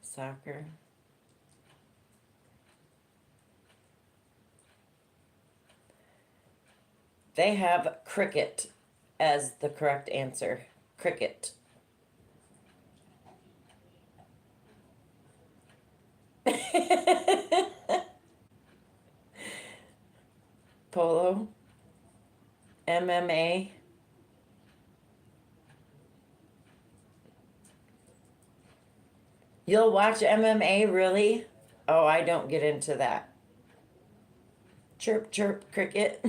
soccer. They have cricket as the correct answer. Cricket. Polo, MMA. You'll watch MMA, really? Oh, I don't get into that. Chirp, chirp, cricket.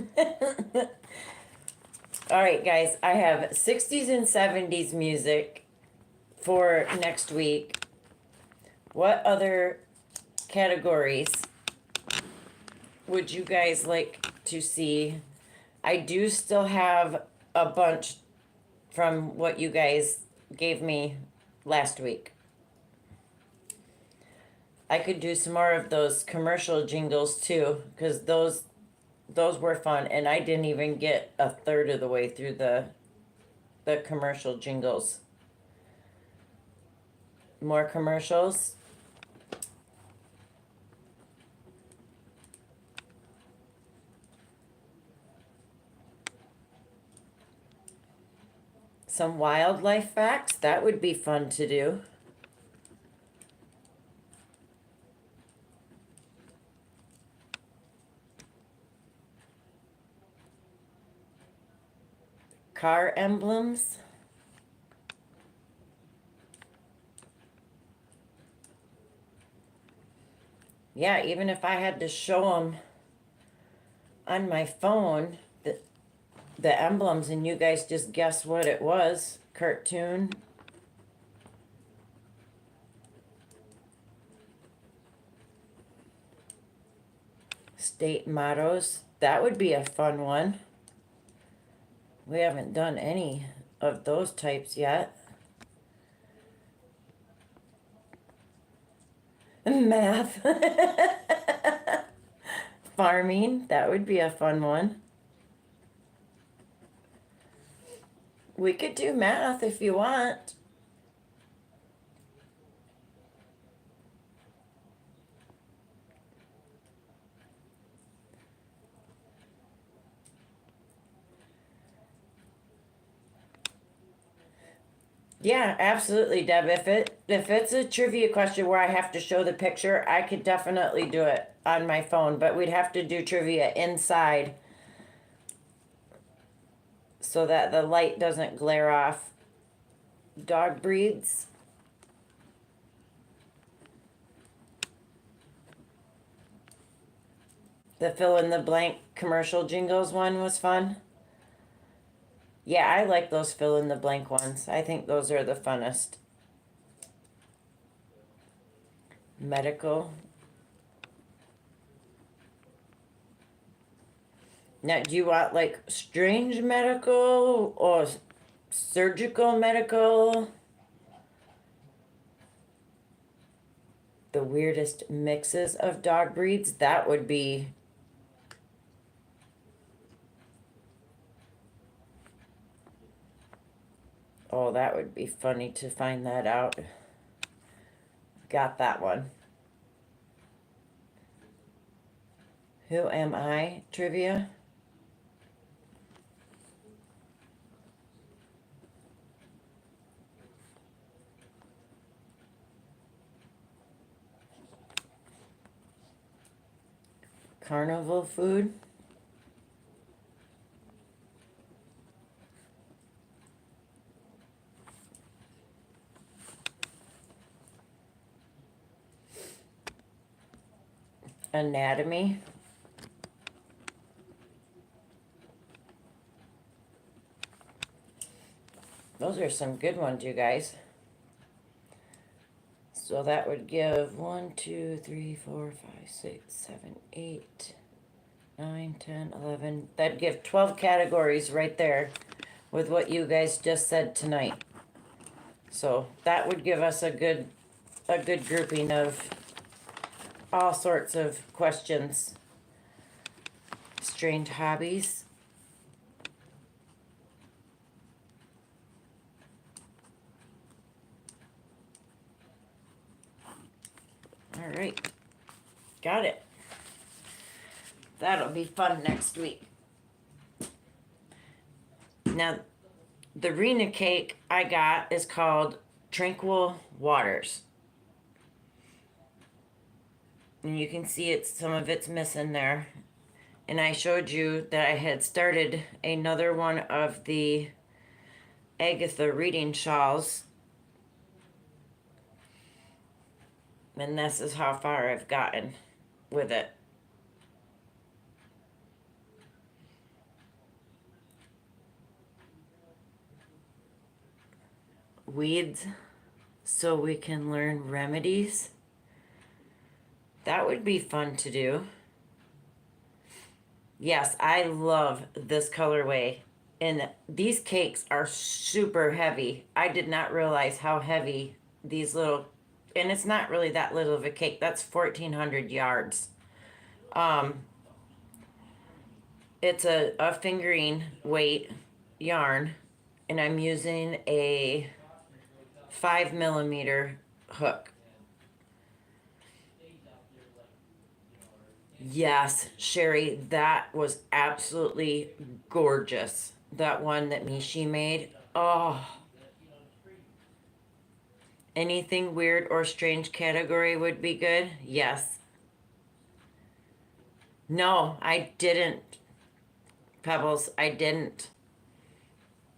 All right, guys, I have 60s and 70s music for next week. What other categories would you guys like to see? I do still have a bunch from what you guys gave me last week. I could do some more of those commercial jingles too, because those were fun, and I didn't even get a third of the way through the commercial jingles. More commercials. Some wildlife facts, that would be fun to do. Car emblems. Yeah, even if I had to show them on my phone, the emblems, and you guys just guess what it was. Cartoon. State mottos. That would be a fun one. We haven't done any of those types yet. Math. Farming. That would be a fun one. We could do math if you want. Yeah, absolutely, Deb. If it's a trivia question where I have to show the picture, I could definitely do it on my phone, but we'd have to do trivia inside so that the light doesn't glare off. Dog breeds. The fill in the blank commercial jingles one was fun. Yeah, I like those fill in the blank ones. I think those are the funnest. Medical. Now, do you want like strange medical or surgical medical? The weirdest mixes of dog breeds? That would be. Oh, that would be funny to find that out. Got that one. Who am I? Trivia. Carnival food. Anatomy. Those are some good ones, you guys. So that would give 1, 2, 3, 4, 5, 6, 7, 8, 9, 10, 11. That'd give 12 categories right there with what you guys just said tonight. So that would give us a good grouping of all sorts of questions. Strange hobbies. All right. Got it. That'll be fun next week. Now, the Rena cake I got is called Tranquil Waters. And you can see some of it's missing there. And I showed you that I had started another one of the Agatha reading shawls. And this is how far I've gotten with it. Weeds so we can learn remedies. That would be fun to do. Yes, I love this colorway. And these cakes are super heavy. I did not realize how heavy these little, and it's not really that little of a cake. That's 1,400 yards. It's a fingering weight yarn, and I'm using a 5mm hook. Yes, Sherry, that was absolutely gorgeous. That one that Mishi made. Oh. Anything weird or strange category would be good? Yes. No, I didn't. Pebbles, I didn't.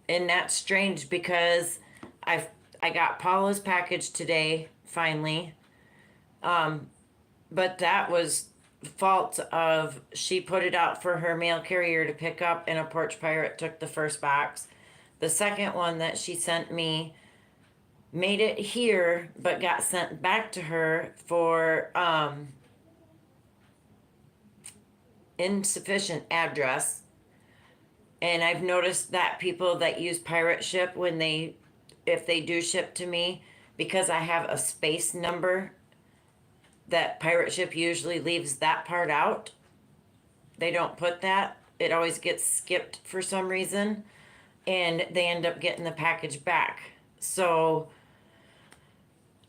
And that's strange because I got Paula's package today, finally. But that was fault of she put it out for her mail carrier to pick up, and a porch pirate took the first box. The second one that she sent me made it here but got sent back to her for insufficient address. And I've noticed that people that use pirate ship, if they do ship to me, because I have a space number, that pirate ship usually leaves that part out. They don't put that. It always gets skipped for some reason, and they end up getting the package back. So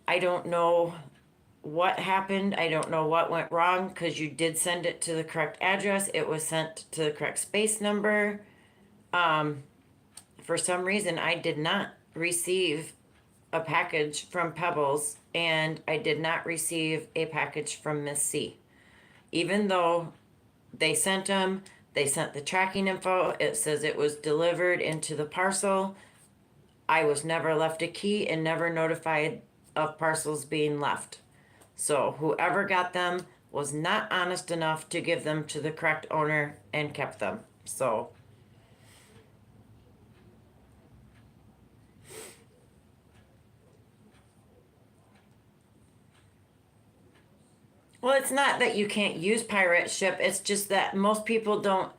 I don't know what happened. I don't know what went wrong, because you did send it to the correct address. It was sent to the correct space number. For some reason, I did not receive a package from Pebbles, and I did not receive a package from Miss C. Even though they sent them, they sent the tracking info. It says it was delivered into the parcel. I was never left a key and never notified of parcels being left. So whoever got them was not honest enough to give them to the correct owner and kept them. So well, it's not that you can't use pirate ship. It's just that most people don't,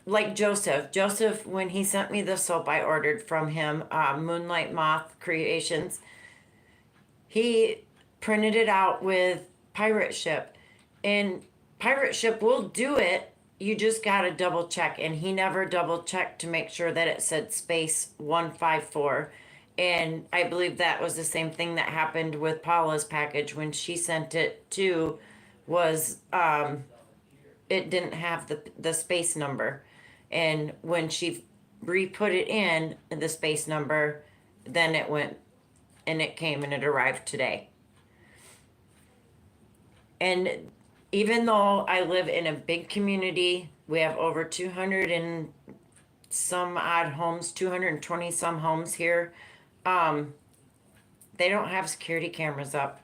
like Joseph. Joseph, when he sent me the soap I ordered from him, Moonlight Moth Creations, he printed it out with pirate ship. And pirate ship will do it. You just got to double check. And he never double checked to make sure that it said space 154. And I believe that was the same thing that happened with Paula's package when she sent it to, was it didn't have the space number. And when she re-put it in the space number, then it went and it came and it arrived today. And even though I live in a big community, we have over 200 and some odd homes, 220 some homes here. They don't have security cameras up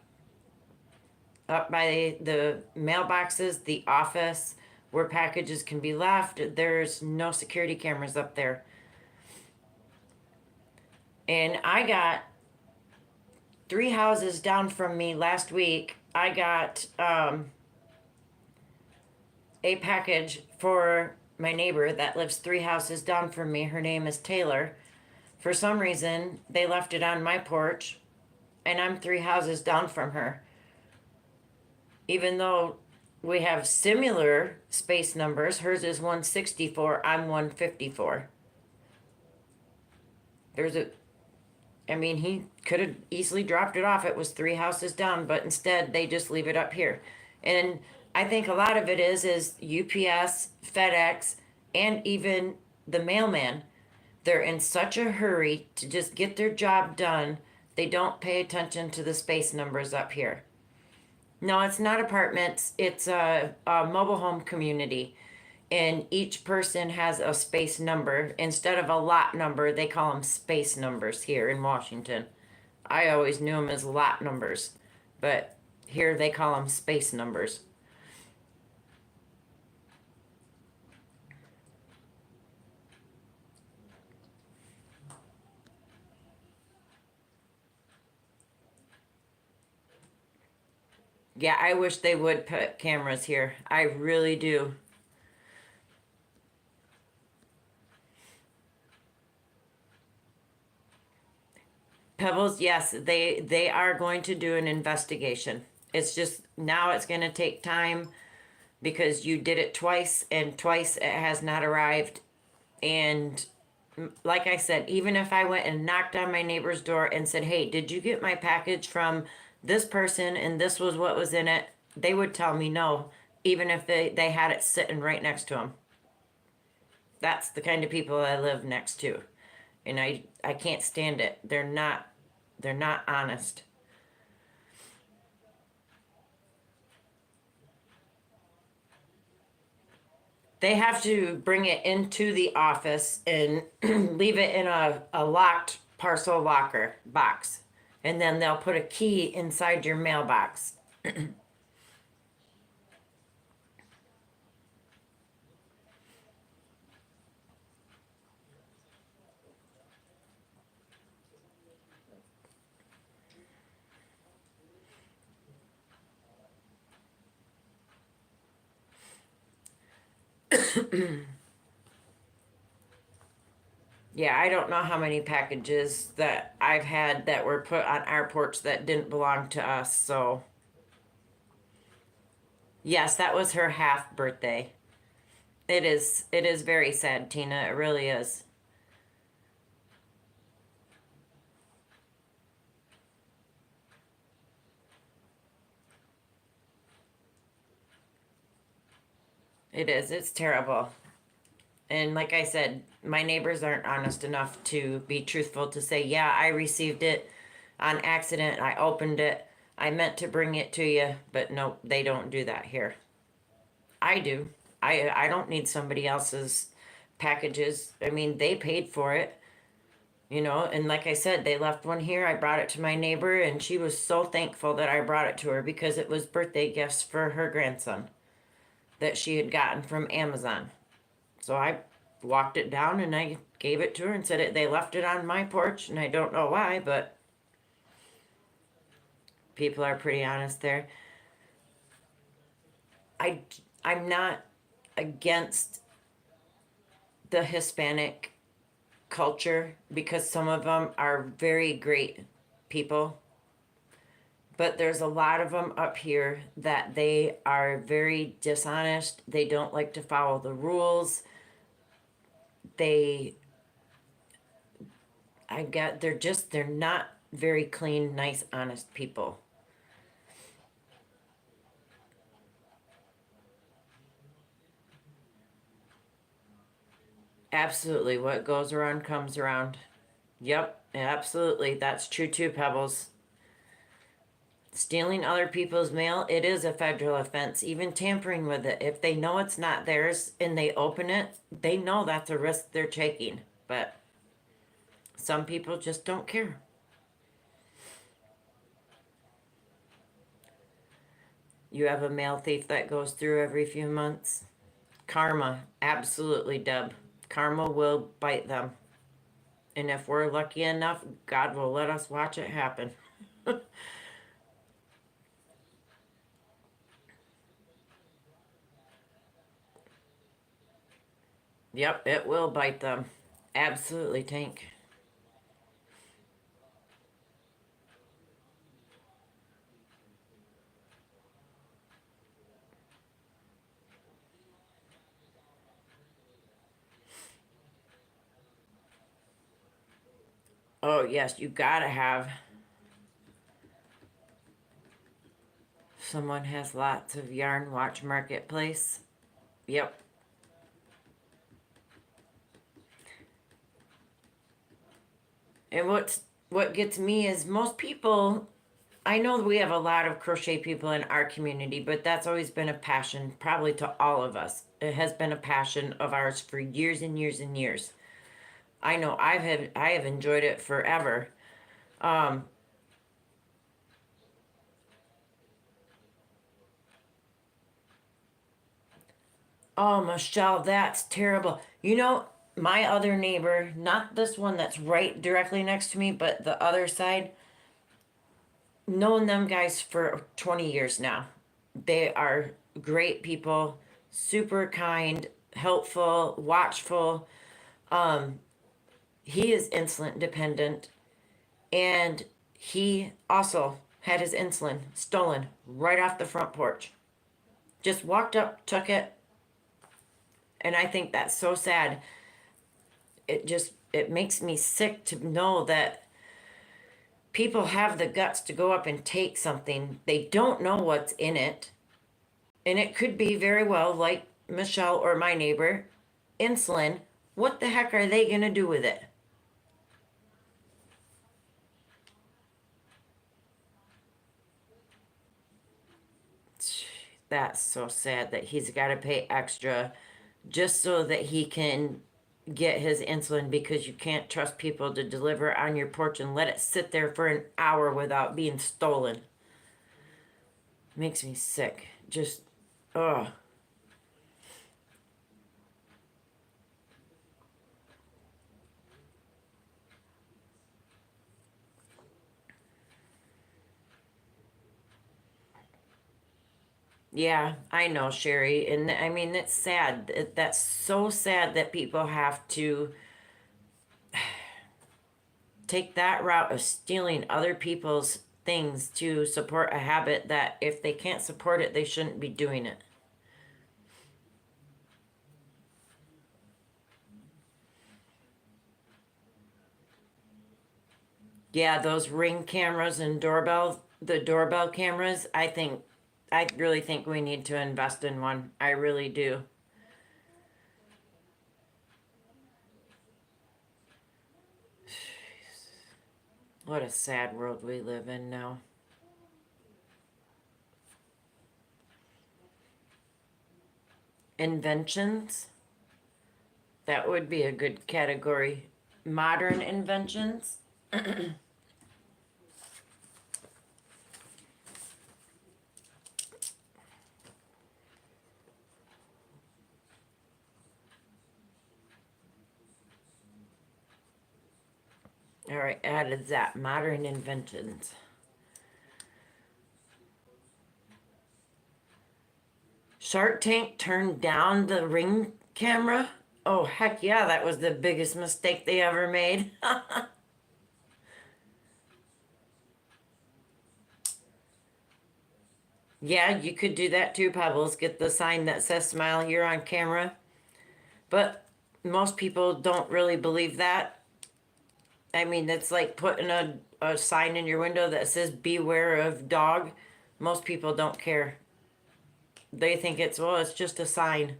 by the mailboxes, the office where packages can be left. There's no security cameras up there. And I got 3 houses down from me last week. I got a package for my neighbor that lives 3 houses down from me. Her name is Taylor. For some reason, they left it on my porch, and I'm 3 houses down from her. Even though we have similar space numbers. Hers is 164. I'm 154. There's a, I mean, he could have easily dropped it off. It was three houses down, but instead they just leave it up here. And I think a lot of it is UPS, FedEx, and even the mailman. They're in such a hurry to just get their job done, they don't pay attention to the space numbers up here. No, it's not apartments. It's a mobile home community. And each person has a space number. Instead of a lot number, they call them space numbers here in Washington. I always knew them as lot numbers, but here they call them space numbers. Yeah, I wish they would put cameras here. I really do. Pebbles, yes, they are going to do an investigation. It's just now it's going to take time because you did it twice and twice it has not arrived. And like I said, even if I went and knocked on my neighbor's door and said, "Hey, did you get my package from this person and this was what was in it?" They would tell me no, even if they had it sitting right next to them. That's the kind of people I live next to. And I can't stand it. They're not honest. They have to bring it into the office and leave it in a locked parcel locker box. And then they'll put a key inside your mailbox. Yeah, I don't know how many packages that I've had that were put on our porch that didn't belong to us. So, yes, that was her half birthday. It is very sad, Tina. It really is. It is. It's terrible. And like I said, my neighbors aren't honest enough to be truthful to say, "Yeah, I received it on accident. I opened it. I meant to bring it to you." But no, they don't do that here. I do. I don't need somebody else's packages. I mean, they paid for it, and like I said, they left one here. I brought it to my neighbor and she was so thankful that I brought it to her because it was birthday gifts for her grandson that she had gotten from Amazon. So I walked it down and I gave it to her and said they left it on my porch and I don't know why, but people are pretty honest there. I I'm not against the Hispanic culture because some of them are very great people, but there's a lot of them up here that they are very dishonest. They don't like to follow the rules. They I get they're not very clean, nice, honest people. Absolutely. What goes around comes around. Yep, absolutely. That's true too, Pebbles. Stealing other people's mail, it is a federal offense. Even tampering with it. If they know it's not theirs and they open it, they know that's a risk they're taking. But some people just don't care. You have a mail thief that goes through every few months. Karma, absolutely, Deb. Karma will bite them. And if we're lucky enough, God will let us watch it happen. Yep, it will bite them. Absolutely, Tank. Oh, yes, you gotta have. Someone has lots of yarn. Watch Marketplace. Yep. And what gets me is most people, I know we have a lot of crochet people in our community, but that's always been a passion, probably to all of us. It has been a passion of ours for years and years and years. I know I have enjoyed it forever. Um, oh, Michelle, that's terrible. You know, my other neighbor, not this one that's right directly next to me, but the other side, known them guys for 20 years now. They are great people, super kind, helpful, watchful. Um, he is insulin dependent, and he also had his insulin stolen right off the front porch. Just walked up, took it, and I think that's so sad. It makes me sick to know that people have the guts to go up and take something. They don't know what's in it. And it could be very well like Michelle or my neighbor, insulin. What the heck are they going to do with it? That's so sad that he's got to pay extra just so that he can get his insulin, because you can't trust people to deliver on your porch and let it sit there for an hour without being stolen. Makes me sick. Just, ugh. Yeah, I know, Sherry. And I mean, it's sad. That's so sad that people have to take that route of stealing other people's things to support a habit that if they can't support it, they shouldn't be doing it. Yeah, those ring cameras and the doorbell cameras, I really think we need to invest in one. I really do. What a sad world we live in now. Inventions, that would be a good category. Modern inventions. All right, added that. Modern inventions. Shark Tank turned down the ring camera? Oh, heck yeah, that was the biggest mistake they ever made. Yeah, you could do that too, Pebbles. Get the sign that says smile here on camera. But most people don't really believe that. I mean, it's like putting a sign in your window that says beware of dog. Most people don't care. They think it's just a sign.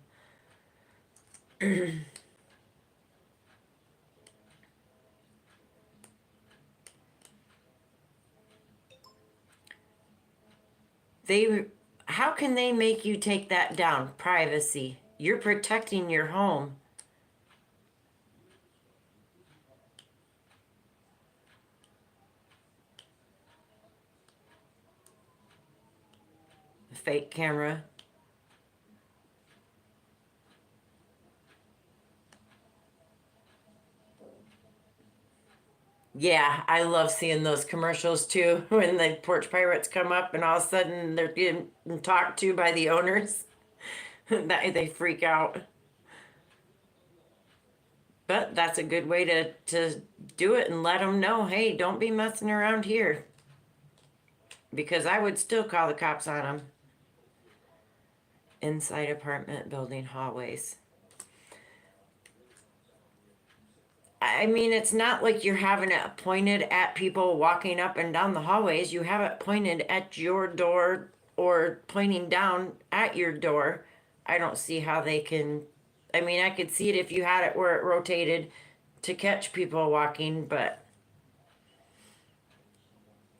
They, how can they make you take that down? Privacy. You're protecting your home. Fake camera. Yeah, I love seeing those commercials too when the porch pirates come up and all of a sudden they're getting talked to by the owners. That they freak out. But that's a good way to do it and let them know, hey, don't be messing around here. Because I would still call the cops on them. Inside apartment building hallways. I mean, it's not like you're having it pointed at people walking up and down the hallways. You have it pointed at your door or pointing down at your door. I don't see how they can. I mean, I could see it if you had it where it rotated to catch people walking, but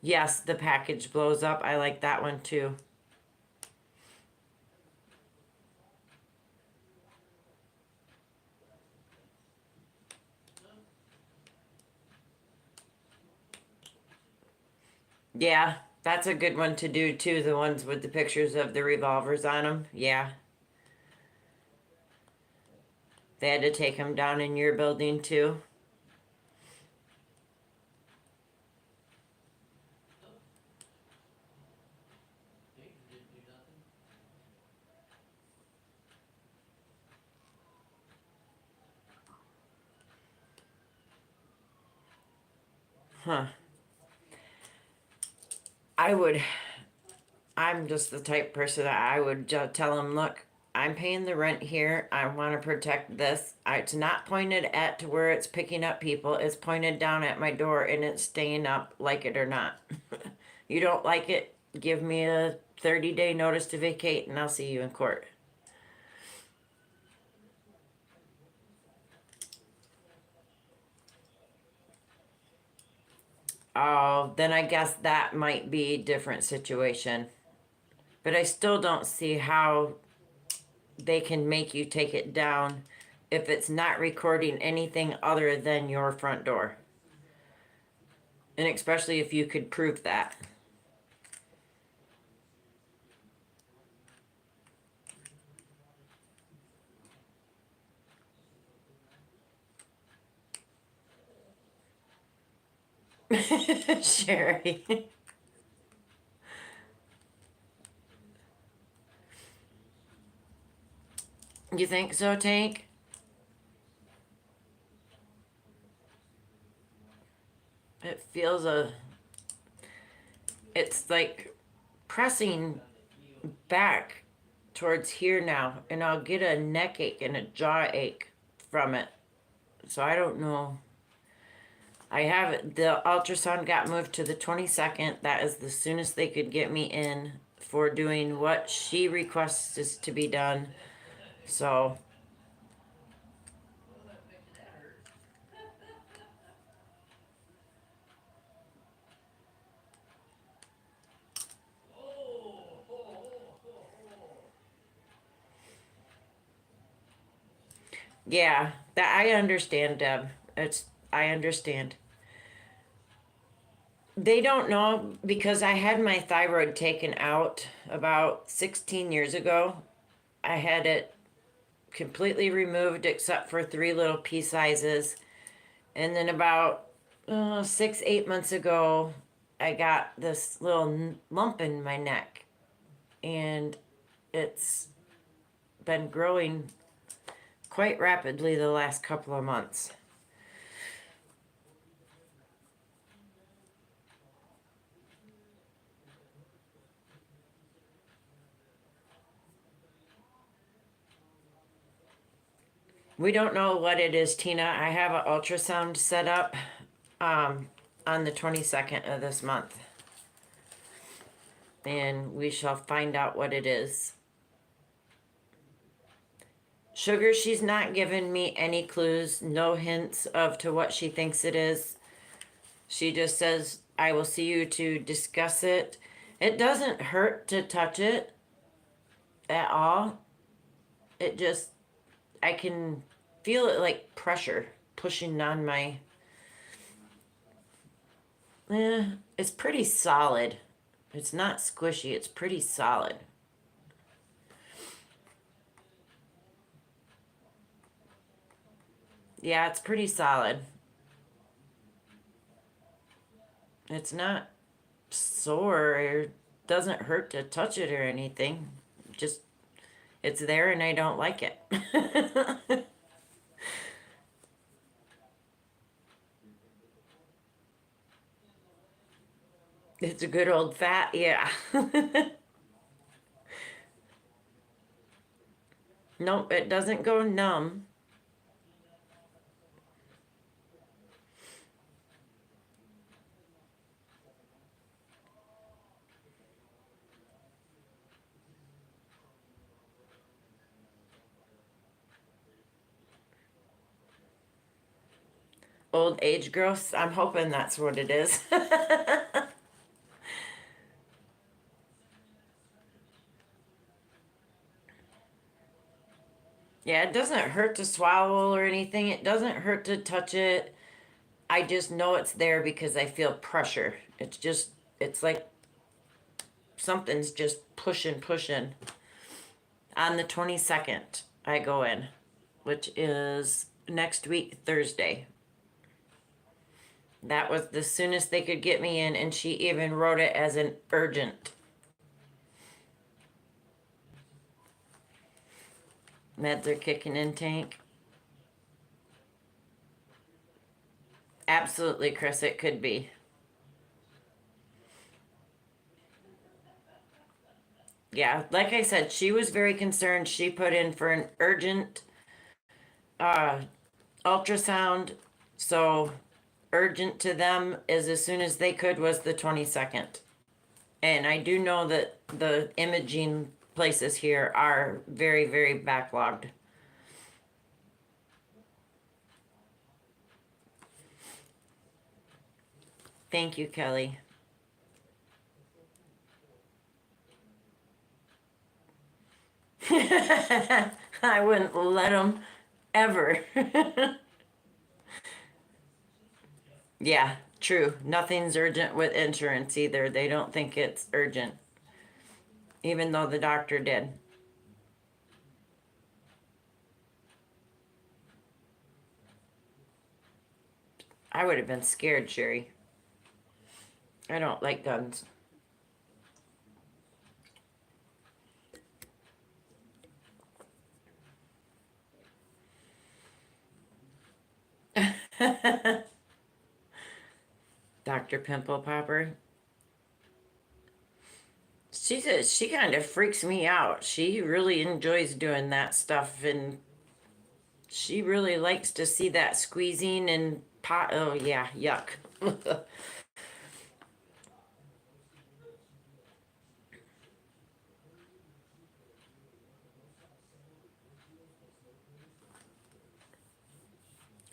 yes, the package blows up. I like that one too. Yeah, that's a good one to do too. The ones with the pictures of the revolvers on them. Yeah, they had to take them down in your building too. Huh. I would, I'm just the type person that I would tell them, look, I'm paying the rent here. I want to protect this. It's not pointed at to where it's picking up people. It's pointed down at my door and it's staying up, like it or not. You don't like it? Give me a 30-day notice to vacate and I'll see you in court. Oh, then I guess that might be a different situation. But I still don't see how they can make you take it down if it's not recording anything other than your front door. And especially if you could prove that. Sherry. You think so, Tank? It feels it's like pressing back towards here now, and I'll get a neck ache and a jaw ache from it. So I don't know. I have it. The ultrasound got moved to the 22nd. That is the soonest they could get me in for doing what she requests is to be done. So, yeah, that I understand, Deb. I understand. They don't know because I had my thyroid taken out about 16 years ago. I had it completely removed except for three little pea sizes. And then about 6, 8 months ago, I got this little lump in my neck. And it's been growing quite rapidly the last couple of months. We don't know what it is, Tina. I have an ultrasound set up um, on the 22nd of this month. And we shall find out what it is. Sugar, she's not given me any clues, no hints of to what she thinks it is. She just says, I will see you to discuss it. It doesn't hurt to touch it at all. It just, I can feel it like pressure pushing on my. It's pretty solid. It's not squishy, it's pretty solid. Yeah, it's pretty solid. It's not sore or doesn't hurt to touch it or anything. Just it's there and I don't like it. It's a good old fat, yeah. Nope, it doesn't go numb. Old age growth. I'm hoping that's what it is. Yeah, it doesn't hurt to swallow or anything. It doesn't hurt to touch it. I just know it's there because I feel pressure. It's like something's just pushing, pushing. On the 22nd, I go in, which is next week, Thursday. That was the soonest they could get me in, and she even wrote it as an urgent. Meds are kicking in, Tank. Absolutely, Chris, it could be. Yeah, like I said, she was very concerned. She put in for an urgent uh, ultrasound. So, urgent to them is as soon as they could was the 22nd. And I do know that the imaging places here are very, very backlogged. Thank you, Kelly. I wouldn't let them ever. Yeah, true. Nothing's urgent with insurance either. They don't think it's urgent, even though the doctor did. I would have been scared, Sherry. I don't like guns. Dr. Pimple Popper. She says she kind of freaks me out. She really enjoys doing that stuff, and she really likes to see that squeezing and pot. Oh, yeah, yuck.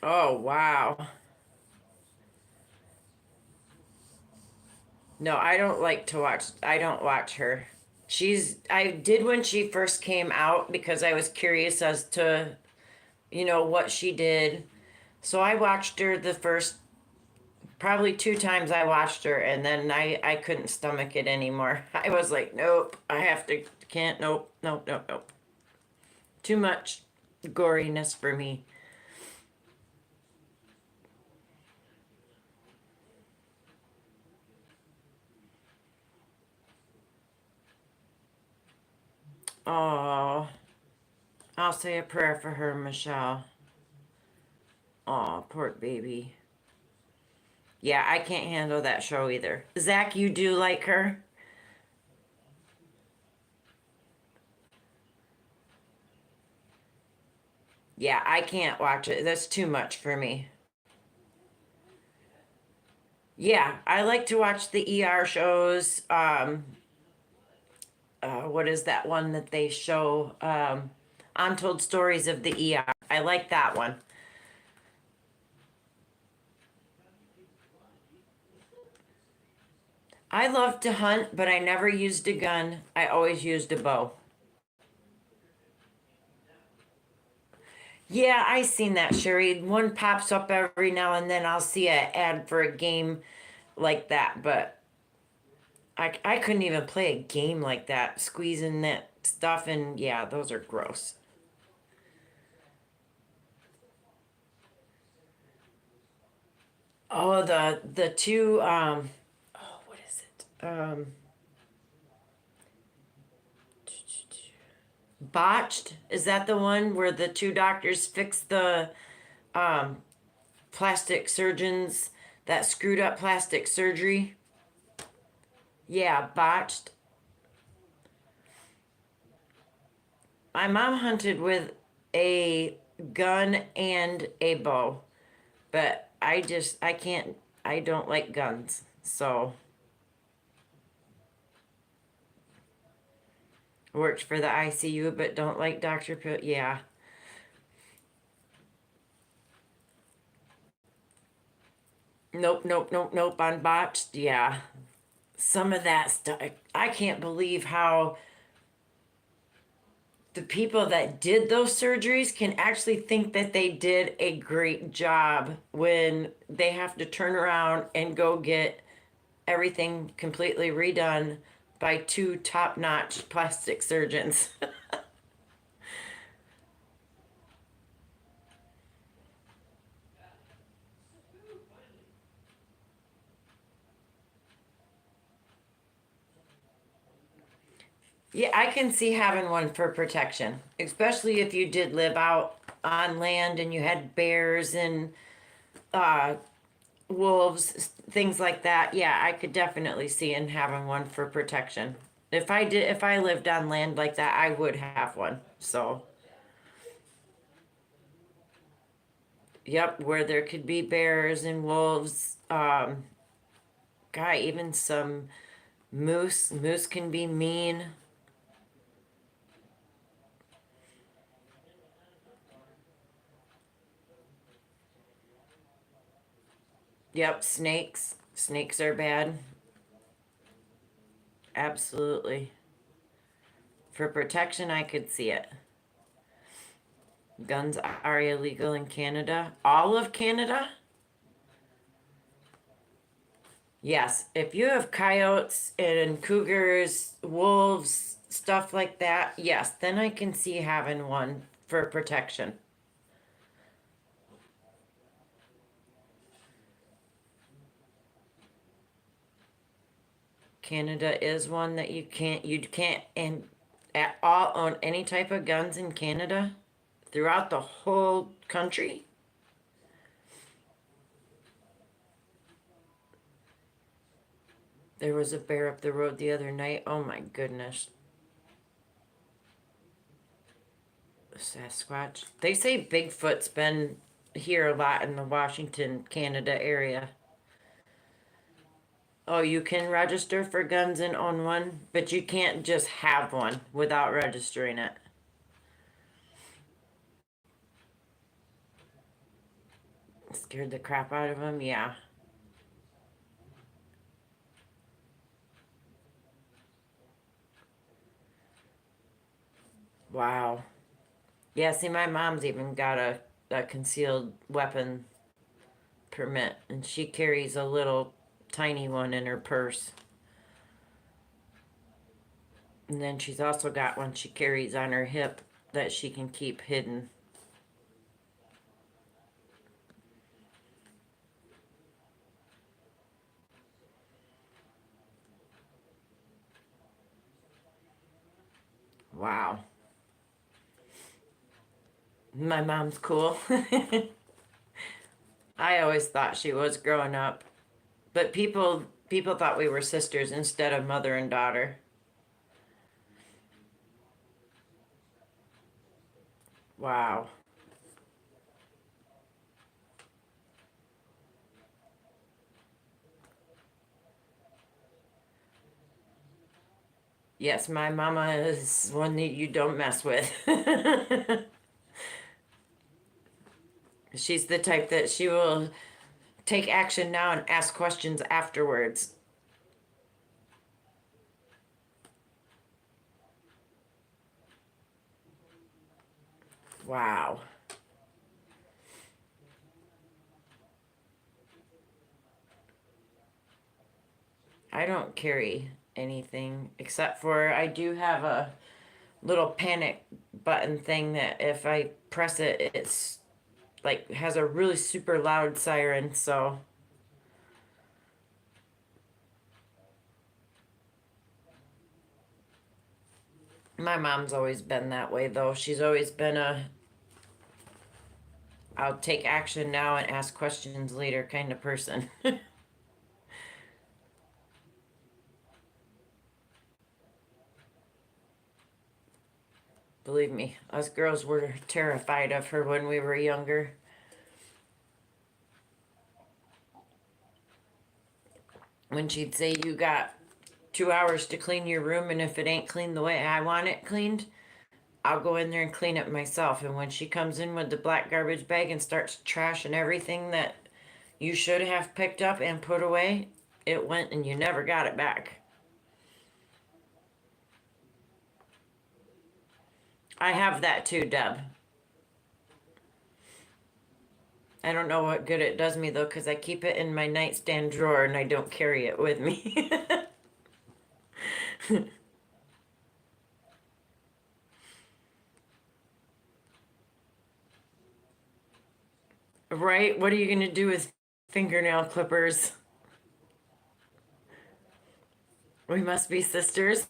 Oh, wow. No, I don't like to watch. I don't watch her. I did when she first came out because I was curious as to, what she did. So I watched her the first, probably two times I watched her, and then I couldn't stomach it anymore. I was like, nope, I have to, can't, nope, nope, nope, nope. Too much goriness for me. Oh, I'll say a prayer for her, Michelle. Oh, poor baby. Yeah, I can't handle that show either. Zach, you do like her? Yeah, I can't watch it. That's too much for me. Yeah, I like to watch the ER shows. What is that one that they show? Untold Stories of the ER. I like that one. I love to hunt, but I never used a gun. I always used a bow. Yeah, I seen that, Sherry. One pops up every now and then. I'll see an ad for a game like that, but I couldn't even play a game like that, squeezing that stuff, and yeah, those are gross. Oh, the two oh, what is it? Botched? Is that the one where the two doctors fixed the um plastic surgeons that screwed up plastic surgery? Yeah, botched. My mom hunted with a gun and a bow, but I can't, I don't like guns. So, worked for the ICU, but don't like Dr. Pill. Yeah. Nope, nope, nope, nope. On botched. Yeah. Some of that stuff. I can't believe how the people that did those surgeries can actually think that they did a great job when they have to turn around and go get everything completely redone by two top-notch plastic surgeons. Yeah, I can see having one for protection, especially if you did live out on land and you had bears and uh, wolves, things like that. Yeah, I could definitely see in having one for protection. If I lived on land like that, I would have one. So, yep, where there could be bears and wolves. God, even some moose. Moose can be mean. Yep, snakes. Snakes are bad. Absolutely. For protection, I could see it. Guns are illegal in Canada. All of Canada? Yes. If you have coyotes and cougars, wolves, stuff like that, yes, then I can see having one for protection. Canada is one that you can't and at all own any type of guns in Canada throughout the whole country. There was a bear up the road the other night. Oh my goodness. Sasquatch. They say Bigfoot's been here a lot in the Washington, Canada area. Oh, you can register for guns and own one, but you can't just have one without registering it. Scared the crap out of them? Yeah. Wow. Yeah, see, my mom's even got a concealed weapon permit, and she carries a little tiny one in her purse. And then she's also got one she carries on her hip that she can keep hidden. Wow. My mom's cool. I always thought she was growing up, but people thought we were sisters instead of mother and daughter. Wow. Yes, my mama is one that you don't mess with. She's the type that she will take action now and ask questions afterwards. Wow. I don't carry anything except for I do have a little panic button thing that if I press it, it's like has a really super loud siren. So my mom's always been that way, though. She's always been a I'll take action now and ask questions later kind of person. Believe me, us girls were terrified of her when we were younger. When she'd say, "You got 2 hours to clean your room, and if it ain't cleaned the way I want it cleaned, I'll go in there and clean it myself." And when she comes in with the black garbage bag and starts trashing everything that you should have picked up and put away, it went and you never got it back. I have that too, Deb. I don't know what good it does me though, because I keep it in my nightstand drawer and I don't carry it with me. Right? What are you going to do with fingernail clippers? We must be sisters.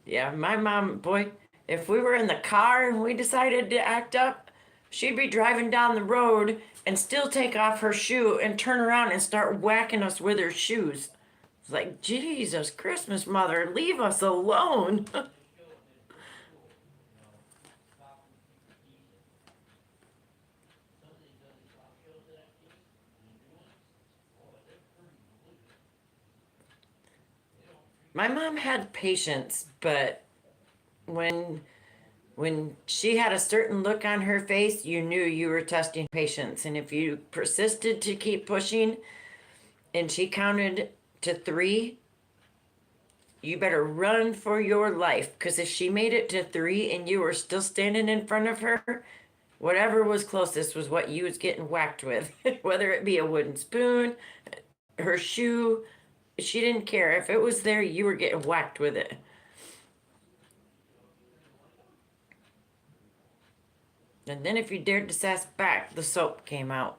Yeah, my mom, boy, if we were in the car and we decided to act up, she'd be driving down the road and still take off her shoe and turn around and start whacking us with her shoes. It's like, Jesus Christmas, mother, leave us alone. My mom had patience, but when when she had a certain look on her face, you knew you were testing patience. And if you persisted to keep pushing and she counted to three, you better run for your life. Because if she made it to three and you were still standing in front of her, whatever was closest was what you was getting whacked with. Whether it be a wooden spoon, her shoe, she didn't care. If it was there, you were getting whacked with it. And then if you dared to sass back, the soap came out.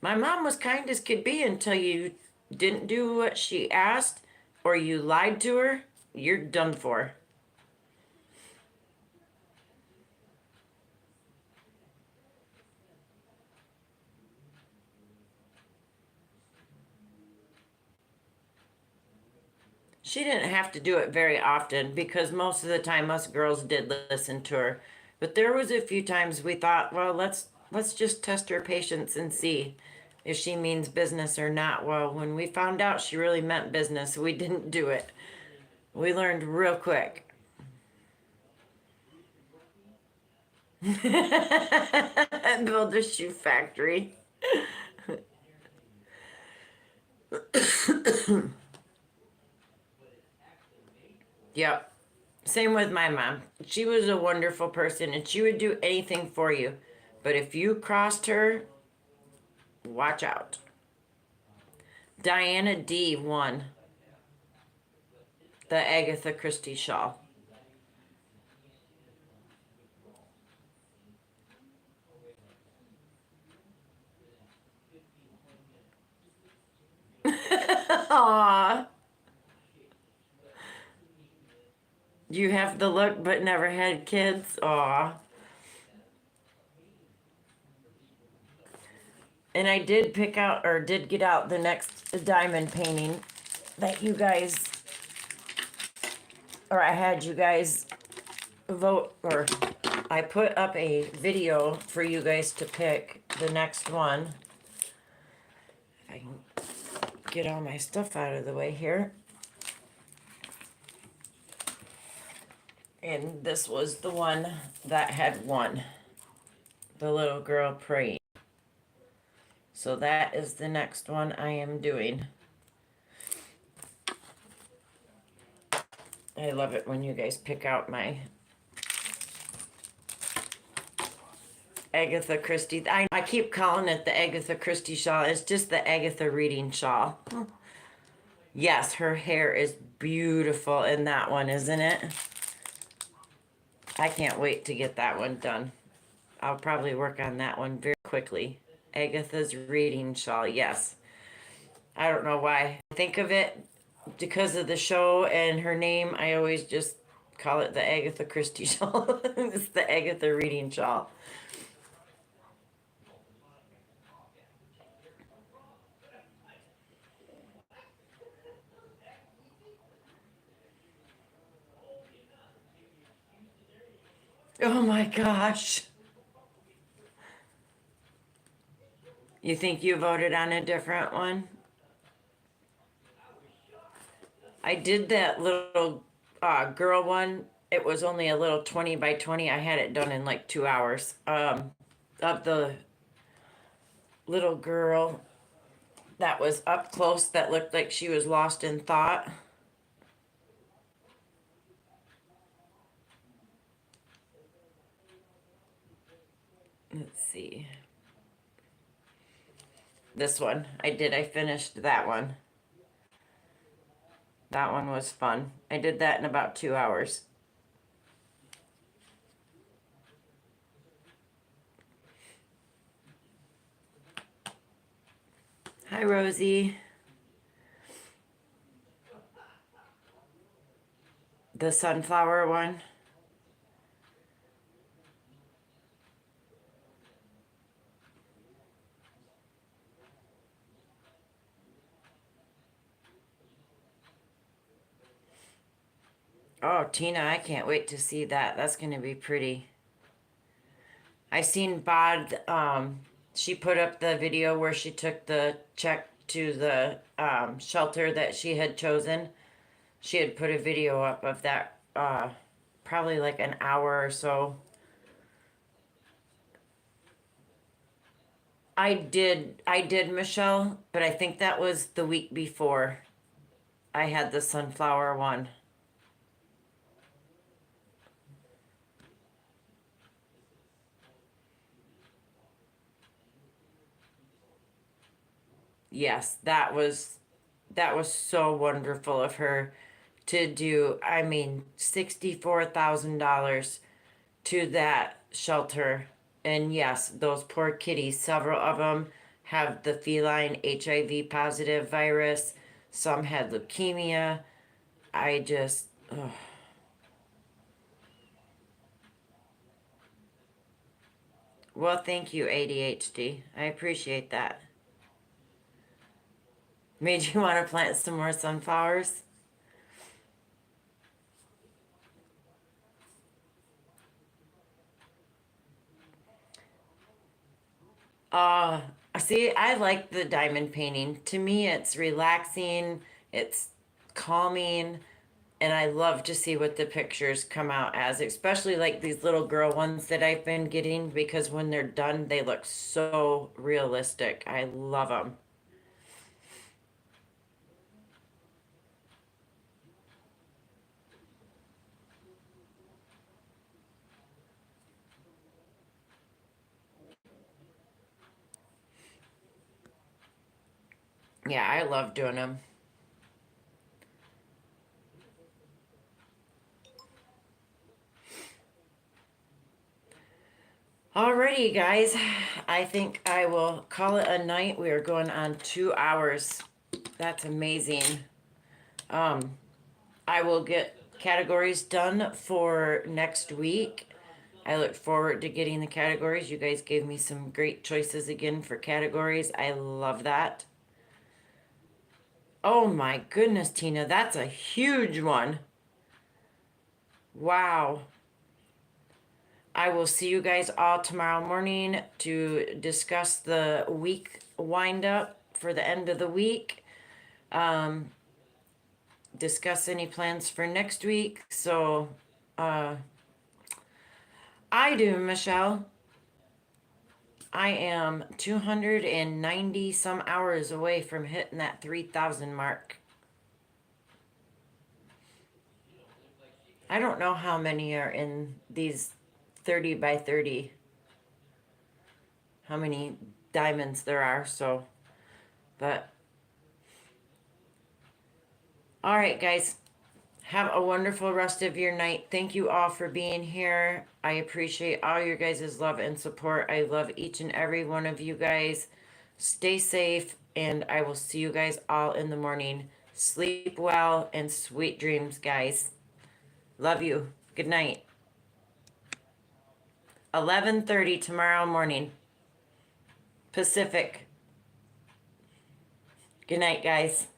My mom was kind as could be until you didn't do what she asked or you lied to her. You're done for. She didn't have to do it very often because most of the time us girls did listen to her. But there was a few times we thought, well, let's just test her patience and see if she means business or not. Well, when we found out she really meant business, we didn't do it. We learned real quick. Build a shoe factory. Yep. Same with my mom. She was a wonderful person and she would do anything for you. But if you crossed her, watch out. Diana D won the Agatha Christie shawl. Aw. You have the look but never had kids. Aw. And I did pick out or did get out the next diamond painting that you guys, or I had you guys vote, or I put up a video for you guys to pick the next one. If I can get all my stuff out of the way here. And this was the one that had won. The little girl praying. So that is the next one I am doing. I love it when you guys pick out my Agatha Christie. I keep calling it the Agatha Christie shawl. It's just the Agatha reading shawl. Yes, her hair is beautiful in that one, isn't it? I can't wait to get that one done. I'll probably work on that one very quickly. Agatha's reading shawl, yes. I don't know why I think of it because of the show and her name. I always just call it the Agatha Christie shawl. It's the Agatha reading shawl. Oh my gosh. You think you voted on a different one? I did that little girl one. It was only a little 20 by 20. I had it done in like 2 hours. Of the little girl that was up close that looked like she was lost in thought. Let's see. This one. I finished that one. That one was fun. I did that in about 2 hours. Hi, Rosie. The sunflower one. Oh, Tina, I can't wait to see that. That's going to be pretty. I seen Bod, she put up the video where she took the check to the shelter that she had chosen. She had put a video up of that, probably like an hour or so. I did, Michelle, but I think that was the week before I had the sunflower one. Yes, that was so wonderful of her to do. I mean, $64,000 to that shelter. And yes, those poor kitties, several of them have the feline HIV positive virus. Some had leukemia. I just, ugh. Well, thank you, ADHD. I appreciate that. Made you want to plant some more sunflowers? Uh, See, I like the diamond painting. To me, it's relaxing, it's calming, and I love to see what the pictures come out as, especially like these little girl ones that I've been getting because when they're done, they look so realistic. I love them. Yeah, I love doing them. Alrighty, guys. I think I will call it a night. We are going on 2 hours. That's amazing. Um, I will get categories done for next week. I look forward to getting the categories. You guys gave me some great choices again for categories. I love that. Oh my goodness, Tina, that's a huge one. Wow. I will see you guys all tomorrow morning to discuss the week wind up for the end of the week. Um, discuss any plans for next week. So, uh, I do, Michelle. I am 290 some hours away from hitting that 3,000 mark. I don't know how many are in these 30 by 30, how many diamonds there are, so, but, all right, guys. Have a wonderful rest of your night. Thank you all for being here. I appreciate all your guys' love and support. I love each and every one of you guys. Stay safe, and I will see you guys all in the morning. Sleep well and sweet dreams, guys. Love you. Good night. 11:30 tomorrow morning. Pacific. Good night, guys.